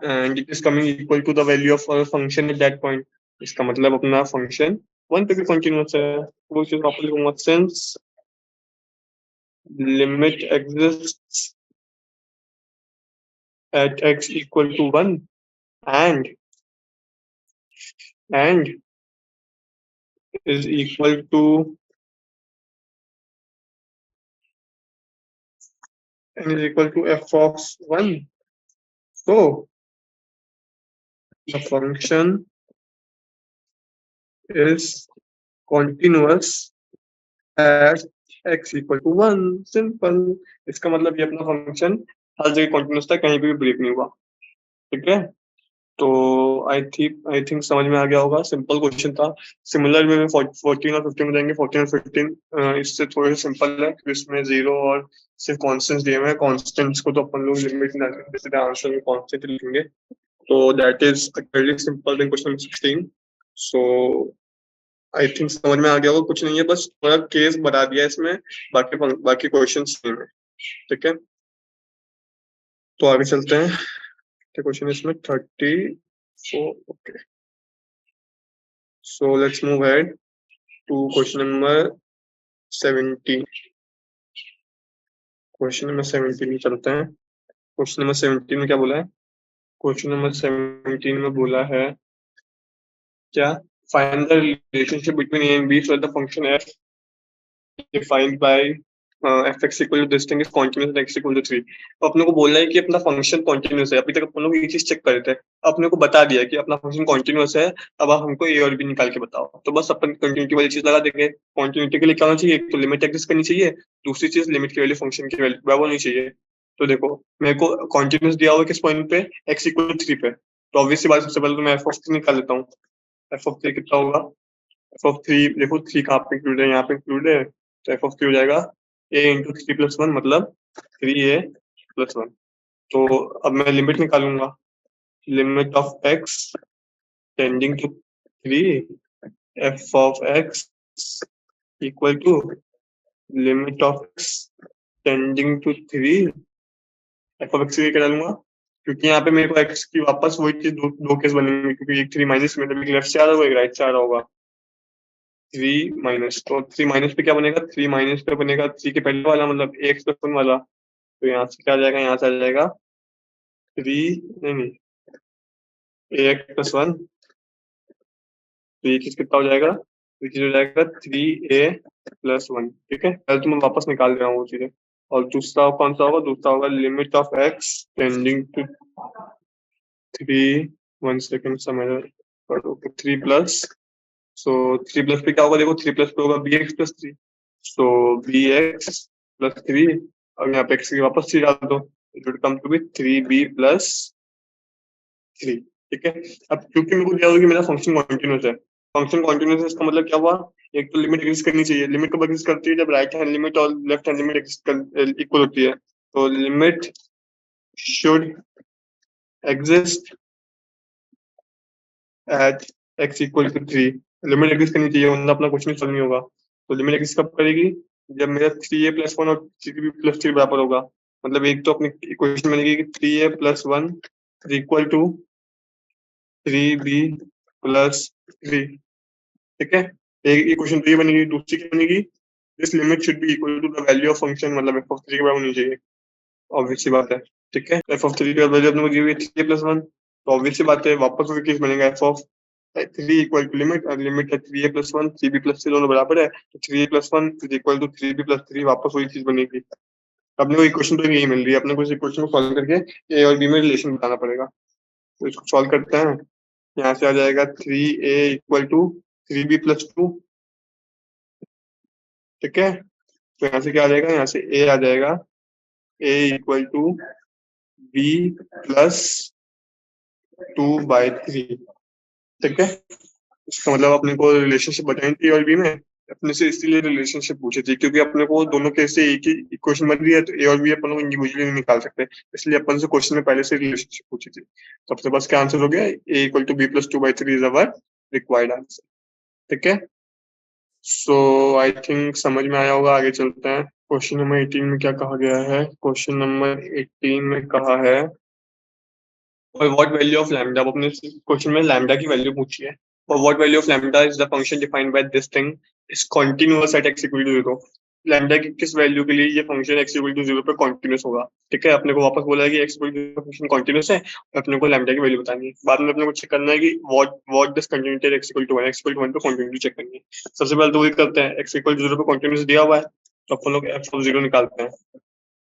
and it is coming equal to the value of function at that point. इसका मतलब अपना फंक्शन 1 पे भी कंटिन्यूअस है, वो चीज वापस लिखूंगा, since limit exists at x equal to 1 and is equal to f of 1. So the function is continuous at x equal to 1. Simple, इसका मतलब ये अपना फंक्शन हर जगह कंटिन्यूस था, कहीं भी ब्रेक नहीं हुआ। ठीक है, तो आई थिंक समझ में आ गया होगा, सिंपल क्वेश्चन था। सिमिलर वे में 14 और 15 में जाएंगे। 14 और 15 इससे थोड़े सिंपल है, क्योंकि इसमें जीरो और सिर्फ कॉन्स्टेंट्स दिए हुए हैं। कॉन्स्टेंट्स को तो अपन लोग लिमिट जैसे आंसर में कॉन्स्टेंट लिखेंगे, तो that is very simple then question 16। So I think समझ में आ गया होगा, कुछ नहीं है, बस थोड़ा केस बता दिया इसमें, बाकी क्वेश्चन सेम है। ठीक है, तो आगे चलते हैं। क्वेश्चन इसमें 34। Okay, so let's move ahead to question number 17। Question number 17 में चलते हैं। क्वेश्चन नंबर 17 में क्या बोला है, क्वेश्चन नंबर 17 में बोला है क्या, find the relationship between a and b so the function f defined by f x equal to this thing is continuous x equal to 3। तो अपने को बोलना है कि अपना फंक्शन कॉन्टिन्यूअस है। अभी तक अपन लोग ये चीज चेक कर रहे थे, अपने को बता दिया कि अपना फंक्शन कॉन्टिन्यूअस है, अब आप हमको ए और बी निकाल के बताओ। तो बस अपन कंटिन्यूटी वाली चीज लगा देंगे। कॉन्टिन्यूटी के लिए क्या होना चाहिए, एक तो लिमिट एग्जिस्ट करनी चाहिए, दूसरी चीज लिमिट की वैल्यू फंक्शन की वैल्यू बराबर होनी चाहिए। तो देखो मेरे को कॉन्टिन्यूअस दिया हुआ किस पॉइंट पे, एक्स इक्वल टू 3 पे, तो ऑब्वियसली बात सबसे पहले तो मैं एफ ऑफ 3 निकाल लेता हूँ। एफ ऑफ 3 कितना होगा, एफ ऑफ 3 देखो 3 कहाँ पे इंक्लूड है, यहाँ पे इंक्लूड है, तो एफ ऑफ 3 हो जाएगा a इंटू 3+1 मतलब 3a+1। तो अब मैं लिमिट निकालूंगा, limit of x tending to 3 f of x equal to limit of x tending to 3 f of x से क्या डालूंगा, क्योंकि यहाँ पे मेरे को x की वापस वही चीज दो केस बनेंगे, क्योंकि एक 3 माइनस में एक लेफ्ट से आ रहा होगा, एक राइट से आ रहा होगा। 3 माइनस, तो 3 माइनस पे क्या बनेगा, 3 माइनस पे बनेगा 3 के पहले वाला मतलब x+1 वाला, तो यहाँ से क्या आ जाएगा, यहाँ से आ जाएगा 3 नहीं ax+1, तो ये चीज कितना हो जाएगा, ये चीज हो जाएगा 3a+1। ठीक है, पहले तो मैं वापस निकाल दे रहा हूँ वो चीजें। और दूसरा कौन सा होगा, दूसरा होगा limit of x tending to 3, 1 second समझ, 3 प्लस, सो 3 प्लस पे क्या होगा, देखो 3 प्लस पे होगा bx+3, सो bx+3, अब यहाँ पे x की वापस 3 डाल दो, it will come to be 3b+3। ठीक है, अब क्योंकि मेरे को दिया होगा कि मेरा फंक्शन कॉन्टिन्यूस है, फंक्शन कॉन्टिन्यूस है इसका मतलब क्या हुआ, एक तो लिमिट एग्जिस्ट करनी चाहिए। लिमिट कब एग्जिस्ट करती है, जब राइट हैंड लिमिट और लेफ्ट हैंड लिमिट इक्वल होती है। तो limit should exist at x equal to 3, limit exist करनी चाहिए वरना अपना क्वेश्चन सॉल्व नहीं होगा। तो लिमिट एग्जिस्ट कब करेगी, जब मेरा 3a+1 और 3b+3 बराबर होगा। मतलब एक तो अपनी इक्वेशन बनेगी कि 3a+1 इक्वल टू 3b+3, ठीक है। एक इक्वेशन तो ये बनेगी, दूसरी क्या बनेगी, this limit should be equal to the value of function, मतलब f(3) के बराबर होनी चाहिए, ऑब्वियस सी बात है, ठीक है। f(3) की वैल्यू अपने को दी हुई है 3a+1, तो ऑब्वियस सी बात है वापस वही केस बनेगा f(3) इक्वल टू लिमिट, और लिमिट है 3a+1 3b+3 दोनों बराबर है, तो 3a+1 is equal to 3b+3, वापस वही चीज बनेगी। अपने को इक्वेशन तो यही मिल रही है, अपने को इस इक्वेशन को सॉल्व करके ए और बी में रिलेशन बताना पड़ेगा। तो इसको सॉल्व करते हैं, यहाँ से आ जाएगा 3a इक्वल टू 3b+2, ठीक है। तो यहाँ से क्या आ जाएगा, यहाँ से a आ जाएगा a इक्वल टू b+2/3, ठीक है। इसका मतलब अपने को रिलेशनशिप बतानी थी और बी में, अपने से इसलिए रिलेशनशिप पूछी थी क्योंकि अपने को दोनों केस से एक ही इक्वेशन बन रही है, तो ए और बी अपन को इंडिविजुअली नहीं निकाल सकते, इसलिए अपन से क्वेश्चन में पहले से रिलेशनशिप पूछी थी। तो अपने पास क्या आंसर हो गया, A equal to b+2/3 is our required answer, ठीक है। सो आई थिंक समझ में आया होगा, आगे चलते हैं। क्वेश्चन नंबर 18 में क्या कहा गया है, क्वेश्चन नंबर 18 में कहा है और व्हाट वैल्यू ऑफ लैम्डा, अपने क्वेश्चन में लैम्डा की वैल्यू पूछी है, और what value of lambda is the function defined by this thing is continuous at x equal to 0। Lambda की किस वैल्यू के लिए ये फंक्शन x इक्वल टू 0 पे कंटीन्यूअस होगा, ठीक है। अपने को वापस बोला है कि x equal to function continuous है, और अपने को लैम्डा की वैल्यू बतानी है। बाद में अपने को चेक करना है कि what this continuity at x equal to 1, x equal to 1 पे कंटिन्यूटी चेक करनी है। सबसे पहले तो वही करते हैं, x इक्वल टू 0 पे कंटीन्यूअस दिया हुआ है, तो अपन लोग f(0) निकालते हैं।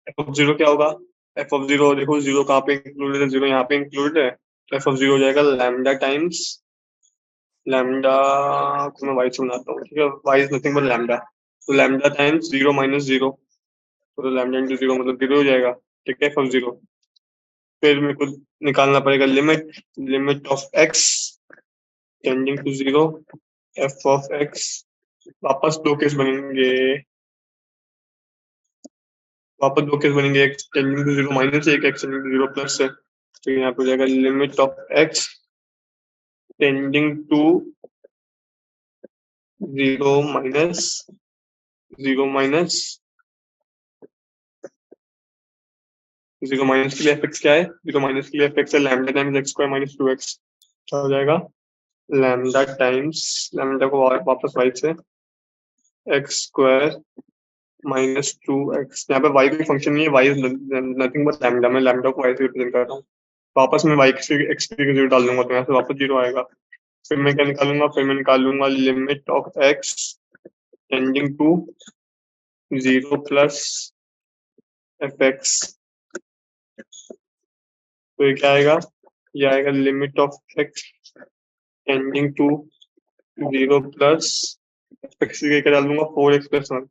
f(0) क्या होगा, f(0) देखो 0 कहाँ पे इंक्लूडेड है, 0 यहाँ पे इंक्लूडेड है, तो f(0) हो जाएगा लैम्डा टाइम्स लैम्डा को मैं वाई से बनाता हूँ, ठीक है, y is nothing but lambda, तो लैम्डा टाइम्स 0 माइनस 0, तो लैम्डा इंटू 0 मतलब 0 हो जाएगा, ठीक है, f(0). फिर मेरे को निकालना पड़ेगा limit of x tending to 0 f of x, वापस दो केस बनेंगे, x टेंडिंग टू 0 माइनस एक, x टेंडिंग टू 0 प्लस है, तो यहाँ पे हो जाएगा limit of x tending to 0 minus 0 minus 0 minus के लिए fx क्या है, 0 माइनस के लिए fx है lambda times x square minus 2x, क्या हो जाएगा लैम्डा टाइम्स लैम्डा को वापस y से x स्क्वायर माइनस 2x, यहाँ पे y कोई फंक्शन नहीं है, y is nothing but lambda, मैं लैम्डा को y से रिप्रेजेंट कर रहा हूँ, वापस मैं y के x की जगह डाल दूंगा, तो यहाँ से वापस 0 आएगा। फिर मैं क्या निकालूंगा, limit of x tending to 0 plus fx, तो ये क्या आएगा, ये आएगा limit of x tending to 0 plus fx की जगह डाल दूंगा 4x+1,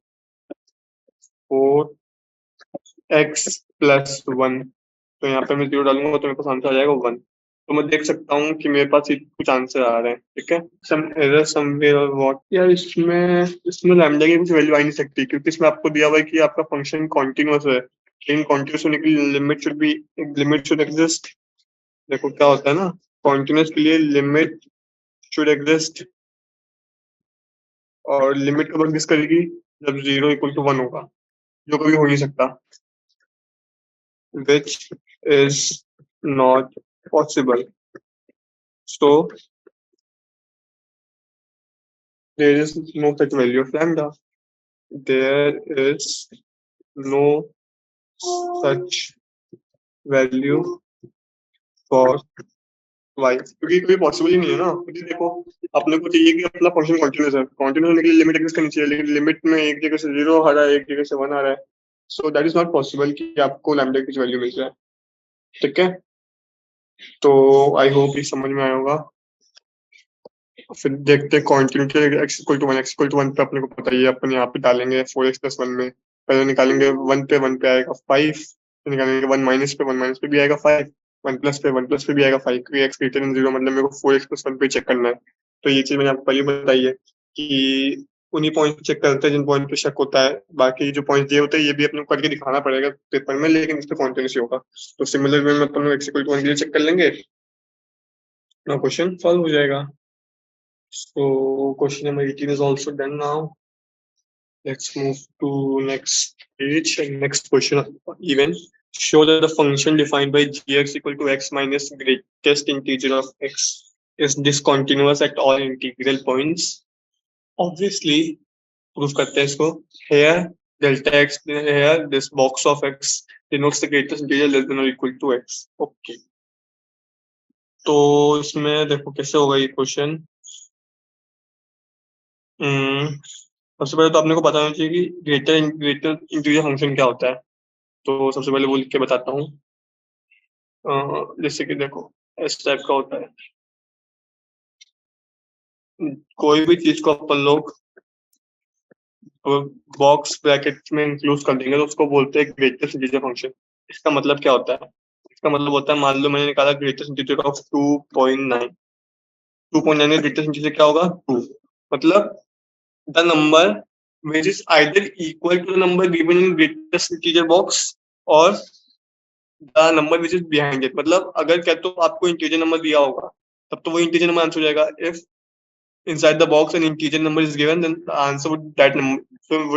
4x+1, तो यहाँ पे मैं 0 डालूंगा तो मेरे पास आंसर आ जाएगा 1। तो मैं देख सकता हूँ कि मेरे पास कुछ आंसर आ रहे हैं, ठीक है। सम एरर समवेयर और व्हाट, यार इसमें लैम्डा की कुछ वैल्यू आ नहीं सकती क्योंकि इसमें आपको दिया हुआ है कि आपका फंक्शन कॉन्टिन्यूअस है, लेकिन कॉन्टिन्यूअस होने के लिए लिमिट शुड एग्जिस्ट। देखो क्या होता है ना, कॉन्टिन्यूअस के लिए लिमिट शुड एग्जिस्ट, और लिमिट कब एग्जिस्ट करेगी, जब 0 इक्वल टू 1 होगा, जो कभी हो नहीं सकता, which is not possible. So there is no such value of lambda. There is no such value for y, क्योंकि कोई पॉसिबल ही नहीं है ना, क्योंकि देखो अपने को चाहिए कि अपना फंक्शन कंटिन्यूस है, कंटिन्यूस होने के लिए लिमिट एग्जिस्ट करनी चाहिए, लेकिन लिमिट में एक जगह से 0 आ रहा है, एक जगह से 1 आ रहा है, so that is not possible कि आपको लैम्डा की वैल्यू मिल जाए, ठीक है। तो आई होप ये समझ में आया होगा। फिर देखते हैं कॉन्टिन्यूटी x इक्वल टू 1 पे अपने को पता ही है, अपन यहाँ पे डालेंगे 4x+1 में, पहले निकालेंगे 1 पे आएगा 5, फिर निकालेंगे 1 माइनस पे भी आएगा 5, 1 प्लस पे भी आएगा 5, क्योंकि x ग्रेटर देन 0 मतलब मेरे को 4x+1 पे चेक करना है। तो ये चीज मैंने आपको पहले बताई है कि उन्हीं पॉइंट चेक करते हैं जिन पॉइंट पे शक होता है, बाकी जो पॉइंट दिए होते हैं ये भी अपने को करके दिखाना पड़ेगा पेपर में, लेकिन इस पे कॉन्टिन्यूस होगा। तो सिमिलर वे में अपन x इक्वल टू 1 के लिए चेक कर लेंगे, ना क्वेश्चन सॉल्व हो जाएगा। So question number 18 is also done now. Let's move to next page and next question even. Show that the function defined by gx equal to x minus greatest integer of x is discontinuous at all integral points. Obviously, proof करते हैं इसको. Here delta x here this box of x denotes the greatest integer less than or equal to x. Okay. तो इसमें देखो कैसे होगा ये question. सबसे पहले तो आपने को पता होना चाहिए कि ग्रेटर इंटीजर फंक्शन क्या होता है. तो सबसे पहले वो लिख के बताता हूँ. जैसे कि देखो इस टाइप का होता है. कोई भी चीज को अपन लोग बॉक्स ब्रैकेट में इंक्लूड कर देंगे तो उसको बोलते हैं ग्रेटेस्ट इंटीजर फंक्शन. इसका मतलब क्या होता है? इसका मतलब होता है, मान लो मैंने निकाला ग्रेटेस्ट इंटीजर ऑफ 2.9. 2.9 का ग्रेटेस्ट इंटीजर क्या होगा? 2. मतलब the number which is either equal to the number given in greatest integer box or the number which is behind it. मतलब अगर क्या तो आपको इंटीजर नंबर दिया होगा तब तो वो इंटीजर नंबर आंसर हो जाएगा. If inside the box an integer number is given, then the answer would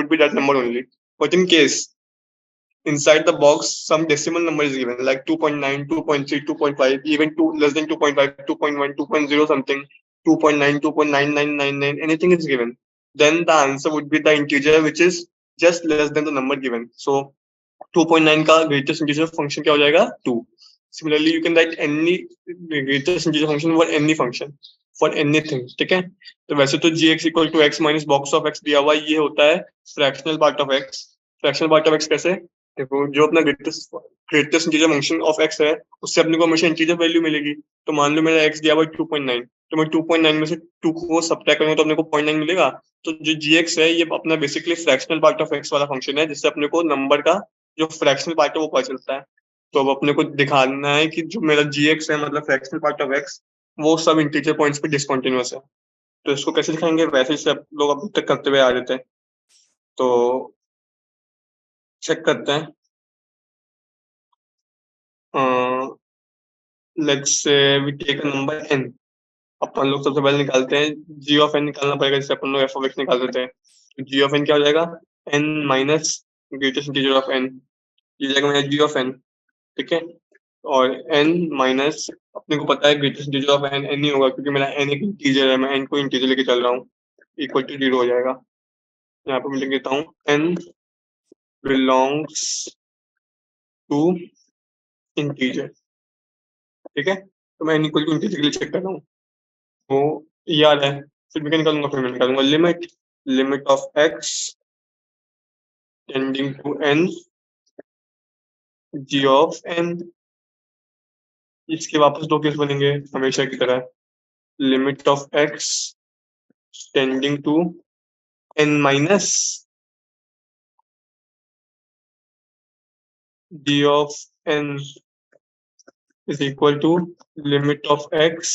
be that number only. But in case inside the box some decimal number is given like 2.9, 2.3, 2.5, even less than 2.5, 2.1, 2.0 something, 2.9, 2.9999, anything is given, then the answer would be the integer which is just less than the number given. So 2.9 का greatest integer function क्या हो जाएगा? 2. Similarly, you can write any greatest integer function for any function, for anything. ठीक है. तो वैसे तो gx equal to x minus box of x दिया हुआ ये होता है fractional part of x. fractional part of x कैसे? देखो जो अपना greatest integer function of x है उससे अपने को हमेशा integer वैल्यू मिलेगी. तो मान लो मेरा x दिया हुआ 2.9, तो मैं 2.9 में से 2 को सब्ट्रैक्ट करूंगा तो अपने को 0.9 मिलेगा. तो जो gx है ये अपना basically fractional part of x वाला फंक्शन है जिससे अपने को नंबर का जो फ्रैक्शनल पार्ट है वो पता चलता है. तो अब अपने को दिखाना है कि जो मेरा gx है मतलब फ्रैक्शनल पार्ट ऑफ x वो सब इंटीजर पॉइंट्स पे डिसकंटिन्यूअस है. तो इसको कैसे दिखाएंगे? वैसे ही आप लोग अभी तक करते हुए आ रहे थे. तो चेक करते हैं. Let's say we take a number n. अपन लोग सबसे पहले निकालते हैं g ऑफ n निकालना पड़ेगा जैसे अपन लोग f ऑफ x निकाल देते हैं. तो g ऑफ n क्या हो जाएगा? n minus greatest integer of n. ये जाएगा मेरा g ऑफ n. ठीक है. और n माइनस अपने को पता है greatest integer of n n ही होगा क्योंकि मेरा n एक इंटीजर है, मैं n को इंटीजर लेके चल रहा हूँ. इक्वल टू 0 हो जाएगा. यहाँ पे मैं लिख देता हूँ n बिलोंग्स टू इंटीजर. ठीक है. तो मैं n इक्वल टू इंटीजर के लिए चेक कर रहा हूँ. तो ये आ रहा है. फिर मैं निकालूंगा, फिर मैं निकालूंगा limit of x tending to n g of n. इसके वापस दो केस बनेंगे हमेशा की तरह. Limit of x tending to n minus g of n is equal to limit of x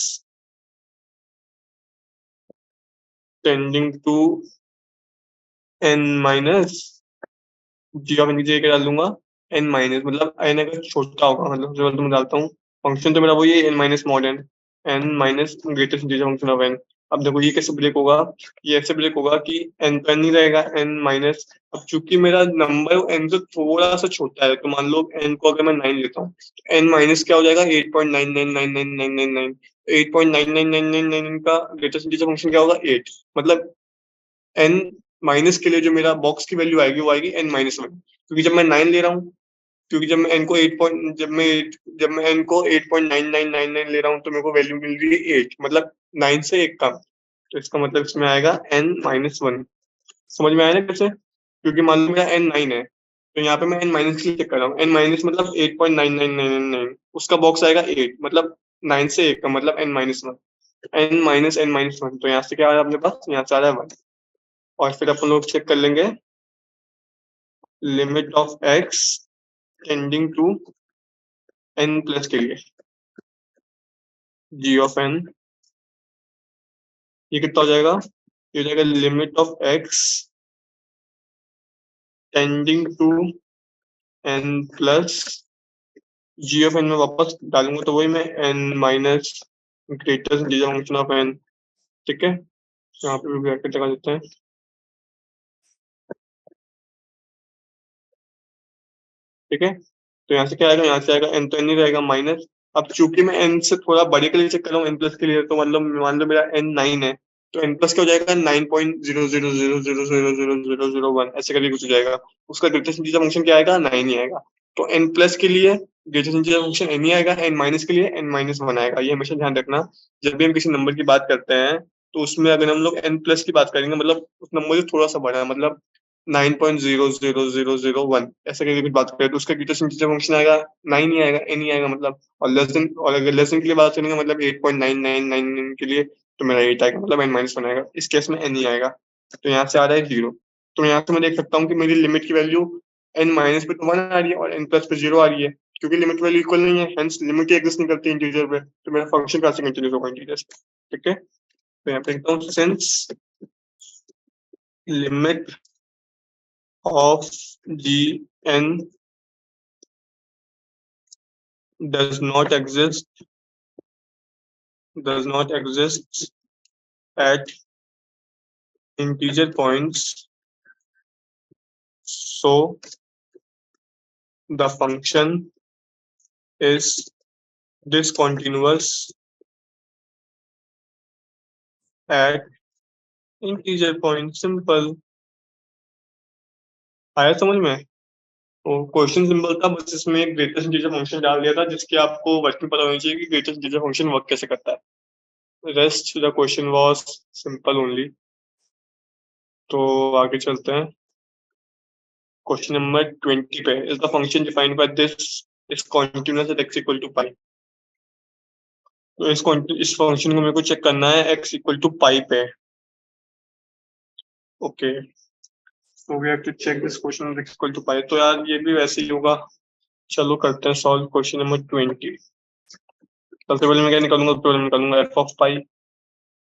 tending to n minus g of n की जगह क्या डाल दूंगा? n माइनस मतलब n अगर छोटा होगा मतलब जो मैं डालता हूँ फंक्शन तो मेरा वही है n minus mod n minus greatest integer function of n. अब देखो ये कैसे ब्रेक होगा? ये ऐसे ब्रेक होगा कि n तो n ही रहेगा n माइनस. अब चूंकि मेरा नंबर n से थोड़ा सा छोटा है तो मान लो n को अगर मैं 9 लेता हूँ तो n माइनस क्या हो जाएगा? 8.999999. 8.99999 का ग्रेटेस्ट इंटीजर फंक्शन क्या होगा? 8. मतलब n माइनस के लिए जो मेरा बॉक्स की वैल्यू आएगी वो आएगी n माइनस 1. क्योंकि जब मैं 9 ले रहा हूँ, क्योंकि जब मैं n को 8 पॉइंट जब मैं n को 8.9999 ले रहा हूँ तो मेरे को वैल्यू मिल रही है 8. मतलब 9 से 1 कम. तो इसका मतलब इसमें आएगा n माइनस 1. समझ में आया ना कैसे? क्योंकि मान लो मेरा n 9 है तो यहाँ पे मैं n माइनस के लिए चेक कर रहा हूँ. n माइनस मतलब 8.99999, उसका बॉक्स आएगा 8. मतलब 9 से 1 कम मतलब n minus 1. n minus n minus 1. तो यहाँ से क्या आ रहा है अपने पास? यहाँ से आ रहा है 1. और फिर अपन लोग चेक कर लेंगे limit of x tending to n plus के लिए g ऑफ n. ये कितना हो जाएगा? ये हो जाएगा limit of x tending to n plus g of n में वापस डालूंगा तो वही मैं n minus greatest integer function of n ठीक है, यहाँ पे भी ब्रैकेट लगा देते हैं। ठीक है, तो यहाँ से क्या आएगा, यहाँ से आएगा n, तो n ही रहेगा माइनस। अब चूंकि मैं n से थोड़ा बड़े के लिए चेक कर रहा हूँ, n प्लस के लिए, तो मतलब मान लो मेरा n 9 है, तो n प्लस क्या हो जाएगा, 9.000000001 ऐसे करके कुछ हो जाएगा। उसका ग्रेटेस्ट इंटीजर फंक्शन क्या आएगा, 9 ही आएगा। तो n प्लस के लिए ग्रेटेस्ट इंटीजर फंक्शन n ही आएगा, n माइनस के लिए n-1 आएगा। ये हमेशा ध्यान रखना, जब भी हम किसी नंबर की बात करते हैं, तो उसमें अगर हम लोग n प्लस की बात करेंगे, मतलब उस नंबर से थोड़ा सा बड़ा है, मतलब 9.00001 ऐसे करके कुछ बात करें, तो उसका ग्रेटेस्ट इंटीजर फंक्शन आएगा 9 ही आएगा, n ही आएगा मतलब। और लेस देन, और अगर लेस देन के लिए बात करेंगे, मतलब 8.9999 के लिए, तो मेरा 8 आएगा, मतलब n-1 आएगा। इस केस में n ही आएगा। तो यहाँ से आ रहा है 0। तो यहाँ से मैं देख सकता हूँ कि मेरी लिमिट की वैल्यू n माइनस पे तो 1 आ रही है और n प्लस पे 0 आ रही है, क्योंकि लिमिट वैल्यू इक्वल नहीं है, हेंस लिमिट ही एग्जिस्ट नहीं करती इंटीजर पे, तो मेरा फंक्शन कहाँ से कंटिन्यूस होगा इंटीजर से। ठीक है, तो यहाँ पे लिखता हूँ, since limit of gn does not exist at integer points, so the function is discontinuous at integer points. Simple आया समझ में? तो क्वेश्चन सिंपल था, बस इसमें एक ग्रेटेस्ट इंटीजर फंक्शन डाल दिया था, जिसके आपको वर्किंग पता होनी चाहिए कि ग्रेटेस्ट इंटीजर फंक्शन वर्क कैसे करता है। Rest the question was simple only. तो आगे चलते हैं, क्वेश्चन नंबर 20 पे। Is the function defined by this is continuous at x equal to pi. तो इस फंक्शन को मेरे को चेक करना है x इक्वल टू पाई पे। Okay, so we have to check this question x equal to pi. तो यार ये भी वैसे ही होगा। चलो करते हैं सॉल्व क्वेश्चन नंबर 20। सबसे पहले मैं क्या निकालूंगा, पहले निकालूंगा f of pi.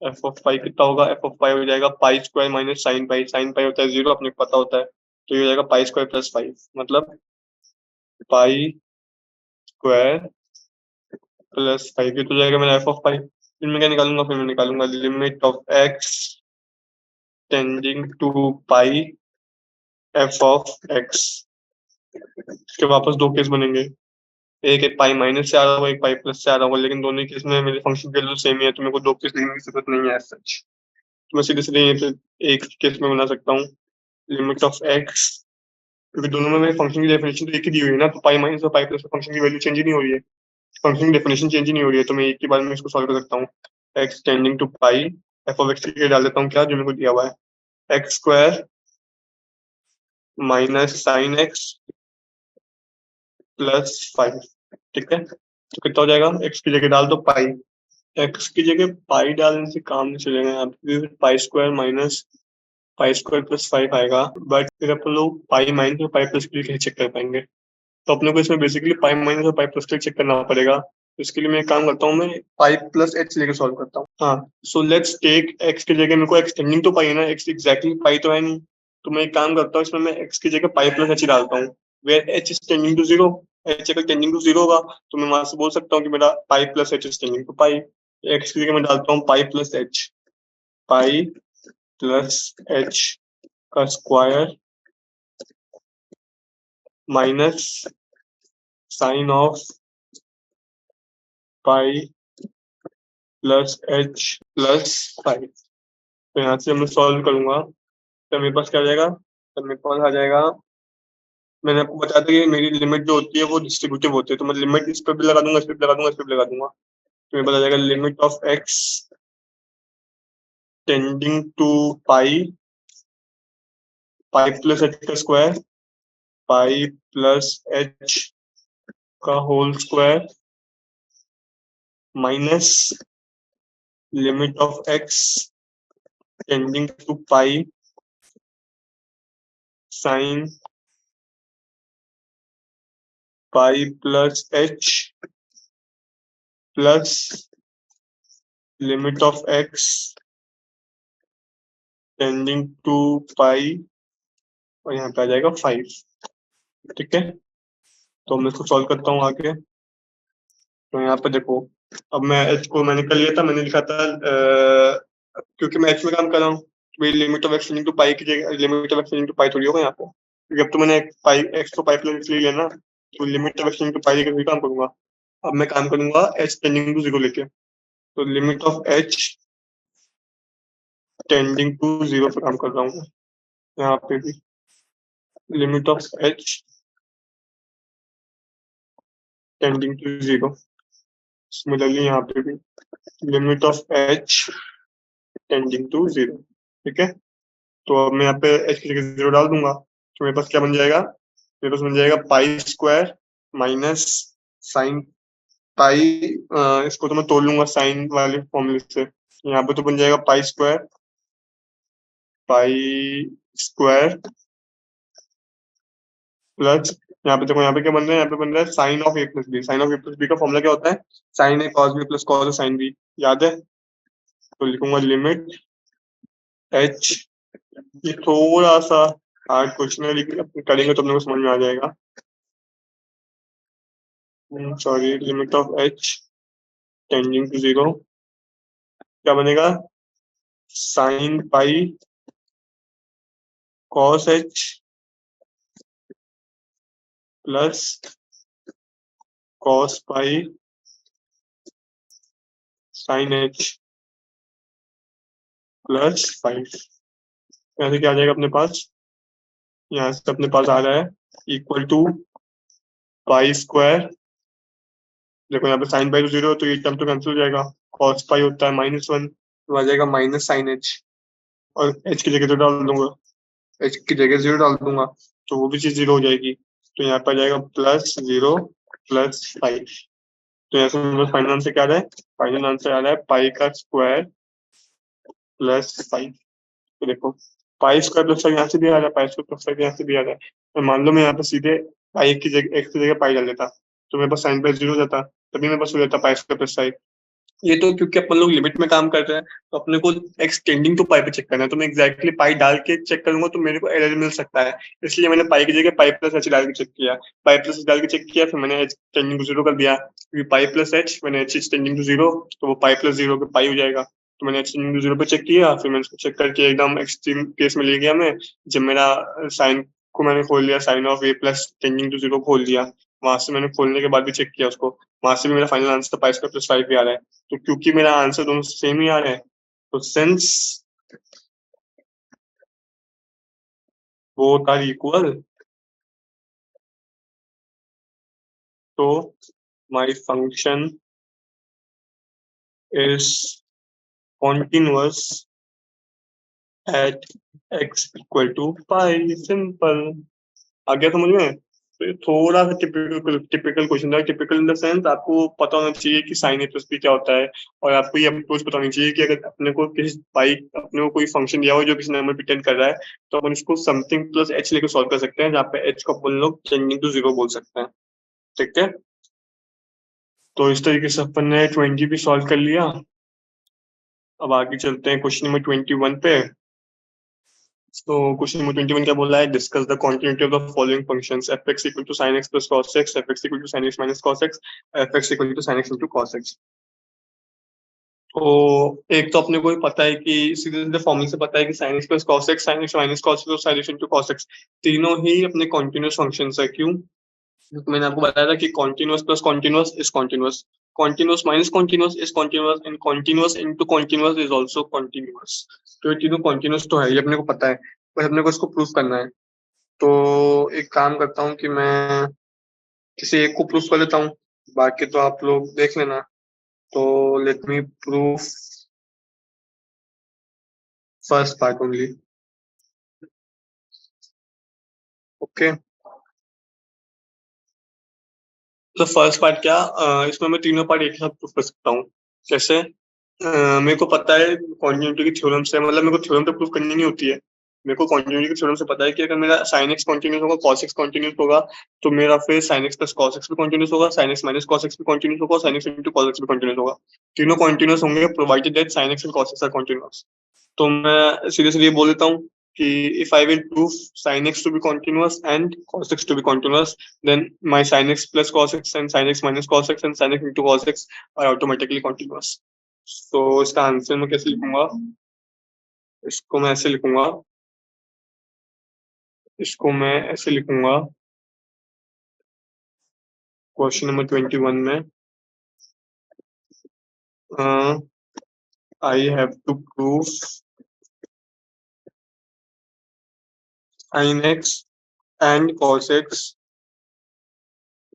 F of pi कितना होगा, एफ ऑफ पाई हो जाएगा pi square minus sine pi. Sine pi होता है 0, अपने को पता होता है, तो ये हो जाएगा पाई स्क्वायर प्लस 5, मतलब पाई स्क्वायर प्लस 5। ये तो जाएगा मेरा एफ ऑफ पाई। फिर मैं क्या निकालूंगा, फिर मैं निकालूंगा limit of x tending to pi f of x. इसके वापस दो केस बनेंगे, एक एक पाई माइनस से आ रहा होगा, एक पाई प्लस से आ रहा होगा, लेकिन दोनों केस में मेरे फंक्शन की वैल्यू सेम ही है, तो मेरे को दो केस लिखने की जरूरत नहीं है एज सच। तो मैं सीधे सीधे ये एक केस में बना सकता हूँ, लिमिट ऑफ एक्स, क्योंकि दोनों में मेरे फंक्शन की डेफिनेशन तो एक ही दी हुई है ना, तो पाई माइनस और पाई प्लस फंक्शन की वैल्यू चेंज ही नहीं हो रही है, फंक्शन की डेफिनेशन चेंज ही नहीं हो रही है, तो मैं एक ही बार में इसको सॉल्व कर सकता हूँ। X tending to pi f of x के डाल देता हूँ, क्या जो मेरे को दिया हुआ है, x square minus sign x plus 5। ठीक है, तो कितना हो जाएगा, एक्स की जगह डाल दो पाई। एक्स की जगह पाई डालने से काम नहीं चलेगा, यहाँ पे पाई square minus pi square plus 5 आएगा, बट फिर अपन लोग पाई माइनस और पाई प्लस के लिए कैसे चेक कर पाएंगे। तो अपने को इसमें बेसिकली पाई माइनस और पाई प्लस के लिए चेक करना पड़ेगा। तो इसके लिए मैं एक काम करता हूँ, मैं पाई प्लस एच लेके सॉल्व करता हूँ। हाँ, सो लेट्स टेक एक्स की जगह, मेरे को एक्सटेंडिंग तो पाई है ना, एक्स एग्जैक्टली पाई तो है नहीं, तो मैं एक काम करता हूँ, इसमें मैं एक्स की जगह पाई प्लस एच डालता हूँ, where h is tending to 0। H अगर टेंडिंग टू 0 होगा, तो मैं वहां से बोल सकता हूँ कि मेरा pi plus h is tending to pi. X की जगह मैं डालता हूँ pi plus h, pi plus h का square minus sine of pi plus h plus 5। तो यहाँ से मैं सॉल्व करूंगा, तो मेरे पास क्या आ जाएगा, तो मेरे पास आ जाएगा, मैंने आपको बताया था कि मेरी लिमिट जो होती है वो डिस्ट्रीब्यूटिव होती है, तो मैं लिमिट इस पर भी लगा दूंगा, इस पर भी लगा दूंगा, इस पर भी लगा दूंगा, तो मेरे पास आ जाएगा limit of x tending to pi, pi plus h का स्क्वायर, पाई प्लस एच का whole square minus limit of x tending to pi sine pi plus h plus limit of x tending to pi, और यहाँ पे आ जाएगा 5। ठीक है, तो मैं इसको सॉल्व करता हूँ आगे। तो यहाँ पे देखो, अब मैं एच को मैंने कर लिया था, मैंने लिखा था क्योंकि मैं x में काम कर रहा हूँ, मेरी लिमिट ऑफ x इनटू पाई की जगह लिमिट ऑफ x इनटू पाई थोड़ी होगा यहाँ पे, क्योंकि अब तो मैंने पाई x को पाई प्लस ले लिया ना, तो लिमिट ऑफ x इनटू पाई लेकर भी काम करूंगा। अब मैं काम करूंगा h टेंडिंग टू 0 लेके, तो limit of h tending to 0 पे काम कर रहा हूँ यहाँ पे भी, limit of h tending to 0। Similarly यहाँ पे भी limit of h tending to 0। ठीक है, तो अब मैं यहाँ पे h की जगह 0 डाल दूंगा, तो मेरे पास क्या बन जाएगा, मेरे पास बन जाएगा पाई स्क्वायर माइनस साइन पाई, इसको तो मैं तोड़ लूंगा साइन वाले फॉर्मूले से, यहाँ पे तो बन जाएगा पाई स्क्वायर प्लस, यहाँ पे देखो यहाँ पे क्या बन रहा है, यहाँ पे बन रहा है sine of a plus b. Sine of a plus b का फॉर्मूला क्या होता है, sine a cos b plus cos a sine b, याद है? तो लिखूंगा लिमिट एच, ये थोड़ा सा हार्ड क्वेश्चन है लेकिन अपन करेंगे तो अपने को समझ में आ जाएगा। Sorry, limit of h tending to 0 क्या बनेगा, sine pi cos h plus cos pi sine h plus 5। यहाँ से क्या आ जाएगा अपने पास, यहाँ से अपने पास आ रहा है इक्वल टू पाई स्क्वायर, देखो यहाँ पे साइन पाई तो 0 तो ये टर्म तो कैंसिल हो जाएगा, कॉस पाई होता है -1 तो आ जाएगा माइनस साइन एच, और एच की जगह तो डाल दूंगा, एच की जगह 0 डाल दूंगा तो वो भी चीज 0 हो जाएगी, तो यहाँ पर आ जाएगा +0 +5। तो यहाँ से मेरे पास फाइनल आंसर क्या आ रहा है, फाइनल आंसर आ रहा है पाई का स्क्वायर +5। तो देखो पाई स्क्वायर प्लस फाइव यहाँ से भी आ रहा है, पाई स्क्वायर प्लस फाइव यहाँ से भी आ रहा है, तो मान लो मैं यहाँ पे सीधे पाई की जगह एक्स की जगह पाई डाल देता, तो मेरे पास साइन पाई 0 हो जाता, तभी मेरे पास हो जाता पाई स्क्वायर प्लस फाइव। ये तो क्योंकि अपन लोग लिमिट में काम कर रहे हैं तो अपने को एक्सटेंडिंग टू पाई पे चेक करना है, तो मैं एग्जैक्टली पाई डाल के चेक करूंगा तो मेरे को एरर मिल सकता है, इसलिए मैंने पाई की जगह पाई प्लस एच डाल के चेक किया, पाई प्लस एच डाल के चेक किया, फिर मैंने एच टेंडिंग टू 0 कर दिया, क्योंकि पाई प्लस एच मैंने एच टेंडिंग टू 0 तो वो पाई प्लस 0 पे पाई हो जाएगा, तो मैंने एच टेंडिंग टू 0 पे चेक किया, फिर मैंने उसको चेक करके एकदम एक्सट्रीम केस में ले गया मैं, जब मेरा साइन को मैंने खोल लिया, sine of a plus tending to 0 खोल दिया, वहां से मैंने खोलने के बाद भी चेक किया उसको, वहां से भी मेरा final answer pi square plus 5 भी आ रहा है, तो क्योंकि मेरा आंसर दोनों सेम ही आ रहा है तो सिंस बोथ आर इक्वल, तो my function is continuous at x equal to pi, simple. आ गया समझ में? तो ये थोड़ा सा टिपिकल टिपिकल क्वेश्चन था, टिपिकल इन द सेंस आपको पता होना चाहिए कि साइन ए प्लस बी क्या होता है, और आपको ये अप्रोच पता होनी चाहिए कि अगर अपने को किसी पाई अपने को कोई फंक्शन दिया हो जो किसी नंबर पे टेंड कर रहा है, तो अपन इसको समथिंग प्लस एच लेके सॉल्व कर सकते हैं, जहाँ पे एच को अपन लोग टेंडिंग टू 0 बोल सकते हैं। ठीक है, तो इस तरीके से अपन ने 20 भी सॉल्व कर लिया। अब आगे चलते हैं क्वेश्चन नंबर 21 पे। तो क्वेश्चन नंबर 21 क्या बोल रहा है, discuss the continuity of the following functions f(x) equal to sin x plus cos x, f(x) equal to sin x minus cos x, f(x) equal to sin x into cos x। तो एक तो अपने को ही पता है कि सीधे सीधे फॉर्मूले से पता है कि sin x plus cos x, sin x minus cos x और sin x into cos x तीनों ही अपने कॉन्टिन्यूस फंक्शंस है। क्यों? क्योंकि मैंने आपको बताया था कि continuous plus continuous is continuous, continuous minus continuous is continuous and continuous into continuous is also continuous। तो ये तीनों continuous तो है, ये अपने को पता है, बस अपने को इसको प्रूफ करना है। तो एक काम करता हूँ कि मैं किसी एक को प्रूफ कर लेता हूँ, बाकी तो आप लोग देख लेना। तो let me proof first part only. Okay, तो फर्स्ट पार्ट क्या, इसमें मैं तीनों पार्ट एक साथ प्रूफ कर सकता हूँ। जैसे मेरे को पता है कॉन्टिन्यूटी की थ्योरम से, मतलब मेरे को थ्योरम पे प्रूफ करनी नहीं होती है, मेरे को कॉन्टिन्यूटी की थ्योरम से पता है कि अगर मेरा sin x कॉन्टिन्यूस होगा, cos x कॉन्टिन्यूस होगा, तो मेरा फिर sin x plus cos x भी कॉन्टिन्यूस होगा, sin x minus cos x भी कॉन्टिन्यूस होगा, sin x into cos x भी कॉन्टिन्यूस होगा। तीनों कॉन्टिन्यूस होंगे provided that sin x and cos x are continuous. तो मैं सीधे सीधे बोल देता हूँ कि if I will prove sin x to be continuous and cos x to be continuous, then my sin x plus cos x and sin x minus cos x and sin x into cos x are automatically continuous। तो इसका answer मैं कैसे लिखूंगा, इसको मैं ऐसे लिखूंगा, इसको मैं ऐसे लिखूंगा क्वेश्चन नंबर 21 में I have to prove sin x and cos x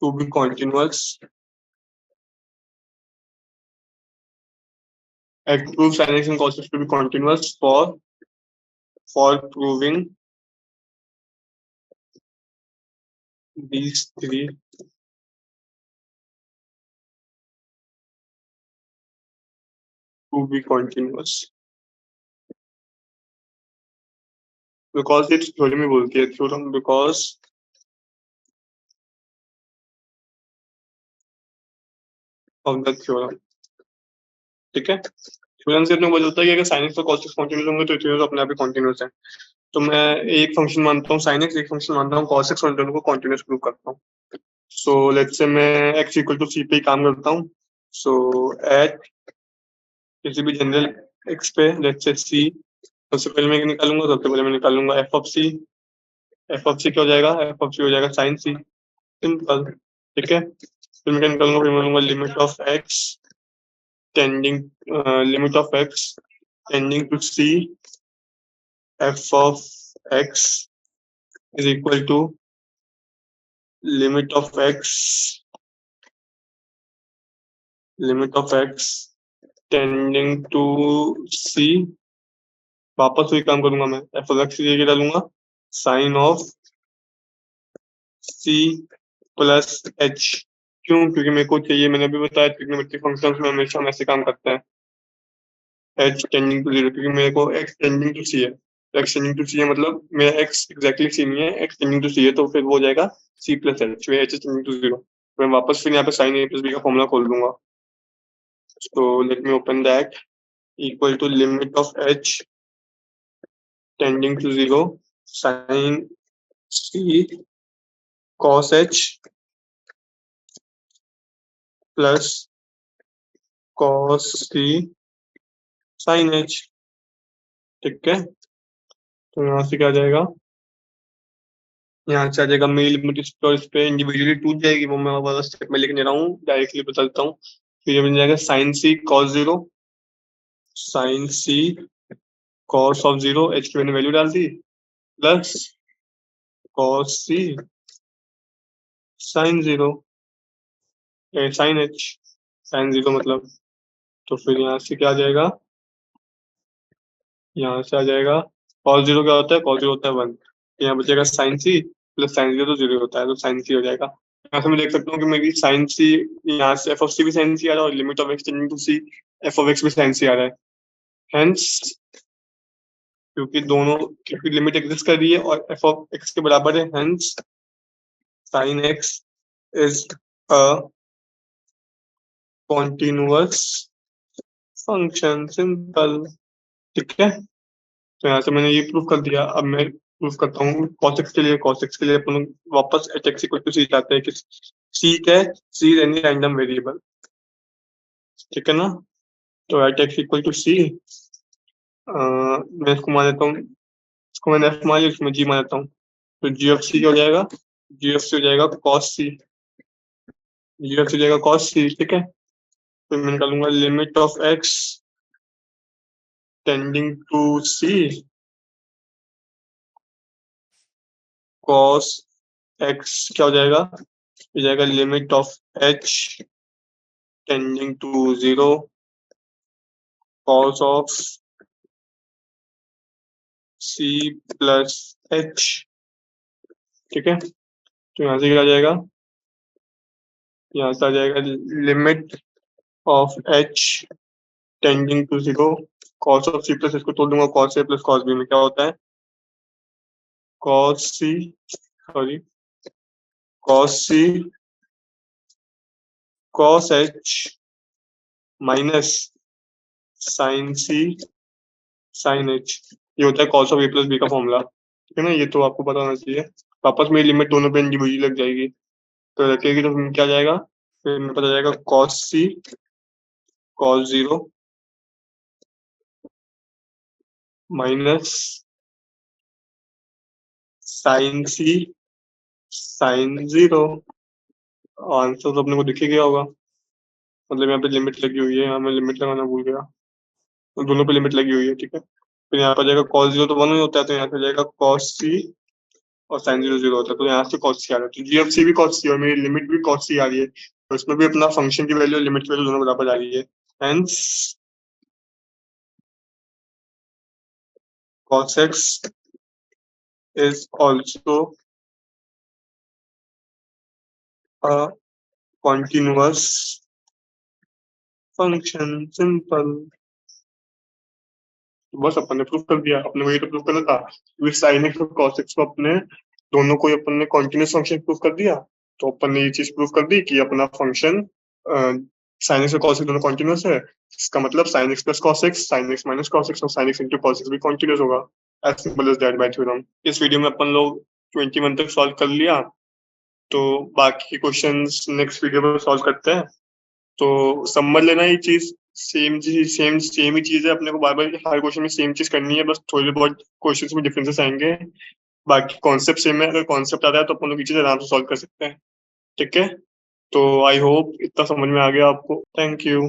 to be continuous. I have to prove sin x and cos x to be continuous for proving these three to be continuous. Because it's theorem में बोलती है, theorem because of the theorem. ठीक है, theorem से अपने को बोलता है कि अगर sin x और cos x कॉन्टिन्यूस होंगे तो थ्योरम अपने आप ही कॉन्टिन्यूस है। तो मैं एक फंक्शन मानता हूँ sin x, एक फंक्शन मानता हूँ cos x और दोनों को कॉन्टिन्यूस प्रूव करता हूँ। सो लेट्स से मैं x इक्वल टू c पे ही काम करता हूँ। सो एट किसी भी जनरल x पे लेट्स से c, सबसे पहले मैं निकालूंगा, सबसे पहले मैं निकालूंगा f of c। f of c क्या हो जाएगा, f ऑफ c हो जाएगा sin c, सिंपल। ठीक है, फिर मैं क्या निकालूंगा, फिर मैं लूंगा limit of x tending limit of x tending to c f of x is equal to limit of x tending to c। वापस वही काम करूंगा मैं, f of x ये डालूंगा sine of c plus h। क्यों, क्योंकि मेरे को चाहिए, मैंने अभी बताया ट्रिग्नोमेट्रिक फंक्शंस में हमेशा हम ऐसे काम करते हैं, h टेंडिंग टू 0, क्योंकि मेरे को x टेंडिंग टू c है। x टेंडिंग टू c है मतलब मेरा x एग्जैक्टली c नहीं है, x टेंडिंग टू c है, तो फिर वो हो जाएगा c plus h, h tending to 0। मैं वापस फिर यहाँ पे साइन a प्लस b का फॉर्मूला खोल दूंगा। So let me open that, equal to limit of h tending to 0 sin c cos h plus cos c sin h। ठीक है, तो यहाँ से क्या आ जाएगा, यहाँ से आ जाएगा मेरी लिमिट इस पे इंडिविजुअली टूट जाएगी, वो मैं वाला स्टेप में लिखने रहा हूँ, डायरेक्टली बता देता हूँ। फिर ये बन जाएगा sin c cos 0 sin c cos of 0, h की मैंने वैल्यू डाल दी, plus cos c sin 0 sin h sin 0 मतलब। तो फिर यहाँ से क्या आ जाएगा, यहाँ से आ जाएगा cos 0 क्या होता है, cos 0 होता है 1, यहाँ बचेगा sin c प्लस sin 0 तो 0 होता है, तो sin c हो जाएगा। यहाँ से मैं देख सकता हूँ कि मेरी sin c, यहाँ से f of c भी sin c आ रहा है और limit of x tending to c f of x भी sin c आ रहा है। हेंस क्योंकि लिमिट एग्जिस्ट कर रही है और f of x के बराबर है, hence sin x is a continuous function, simple. ठीक है, तो यहाँ से मैंने ये प्रूव कर दिया। अब मैं प्रूव करता हूँ cos x के लिए। cos x के लिए अपन लोग वापस एच एक्स इक्वल टू सी चाहते हैं कि सी क्या है, सी इज एनी रैंडम वेरिएबल। ठीक है ना, तो एट एक्स इक्वल टू सी, मैं इसको मान लेता हूँ, इसको मैंने एफ मान लिया, इसमें जी मान लेता हूँ। तो जी ऑफ सी क्या हो जाएगा, जी ऑफ सी हो जाएगा cos सी, जी ऑफ सी हो जाएगा cos सी। ठीक है, तो मैं निकालूंगा limit of x tending to c cos x क्या हो जाएगा, हो जाएगा limit of h tending to 0 cos of c plus h। ठीक है, तो यहाँ से क्या आ जाएगा, यहाँ से आ जाएगा limit of h tending to 0 cos of c plus, इसको तोड़ दूंगा cos a plus cos b में क्या होता है, cos c, sorry cos c cos h minus sin c sin h, ये होता है cos of a plus b का फॉर्मूला। ठीक है ना, ये तो आपको पता होना चाहिए। वापस मेरी लिमिट दोनों पे इंडिविजुअली लग जाएगी, तो रखेगी तो फिर क्या जाएगा, फिर मेरे पता जाएगा cos c cos 0 minus sine C sine 0। Answer तो अपने को दिख ही गया होगा, मतलब यहाँ पे लिमिट लगी हुई है, यहाँ मैं लिमिट लगाना भूल गया, तो दोनों पे लिमिट लगी हुई है, ठीक है। फिर यहाँ पर जाएगा cos 0 तो 1 ही होता है, तो यहाँ पे जाएगा cos c, और sin 0 0 होता है, तो यहाँ से cos c आ रहा है, तो g ऑफ c भी cos c और मेरी लिमिट भी cos c आ रही है, तो इसमें भी अपना फंक्शन की वैल्यू लिमिट की वैल्यू दोनों बराबर आ रही है। Hence cos x is also a continuous function, simple. बस अपन ने प्रूव कर दिया, अपने को ये तो प्रूव करना था, साइन एक्स और कॉस एक्स को अपने दोनों को अपन ने कॉन्टिन्यूस फंक्शन प्रूव कर दिया, तो अपन ने ये चीज प्रूव कर दी कि अपना फंक्शन साइन एक्स और कॉस एक्स दोनों कॉन्टिन्यूस है। इसका मतलब sine x plus cos x, sine x minus cos x और sine x into cos x भी कॉन्टिन्यूस होगा। As simple as that by theorem. इस वीडियो में अपन लोग 21 तक सॉल्व कर लिया, तो बाकी के क्वेश्चंस नेक्स्ट वीडियो में सॉल्व करते हैं। तो समझ लेना ये चीज, सेम ही चीज है, अपने को बार बार हर क्वेश्चन में सेम चीज करनी है, बस थोड़े बहुत क्वेश्चंस में डिफरेंसेस आएंगे, बाकी कॉन्सेप्ट सेम है। अगर कॉन्सेप्ट आता है तो अपन लोग ये चीज आराम से सॉल्व कर सकते हैं, ठीक है। तो आई होप इतना समझ में आ गया आपको। Thank you.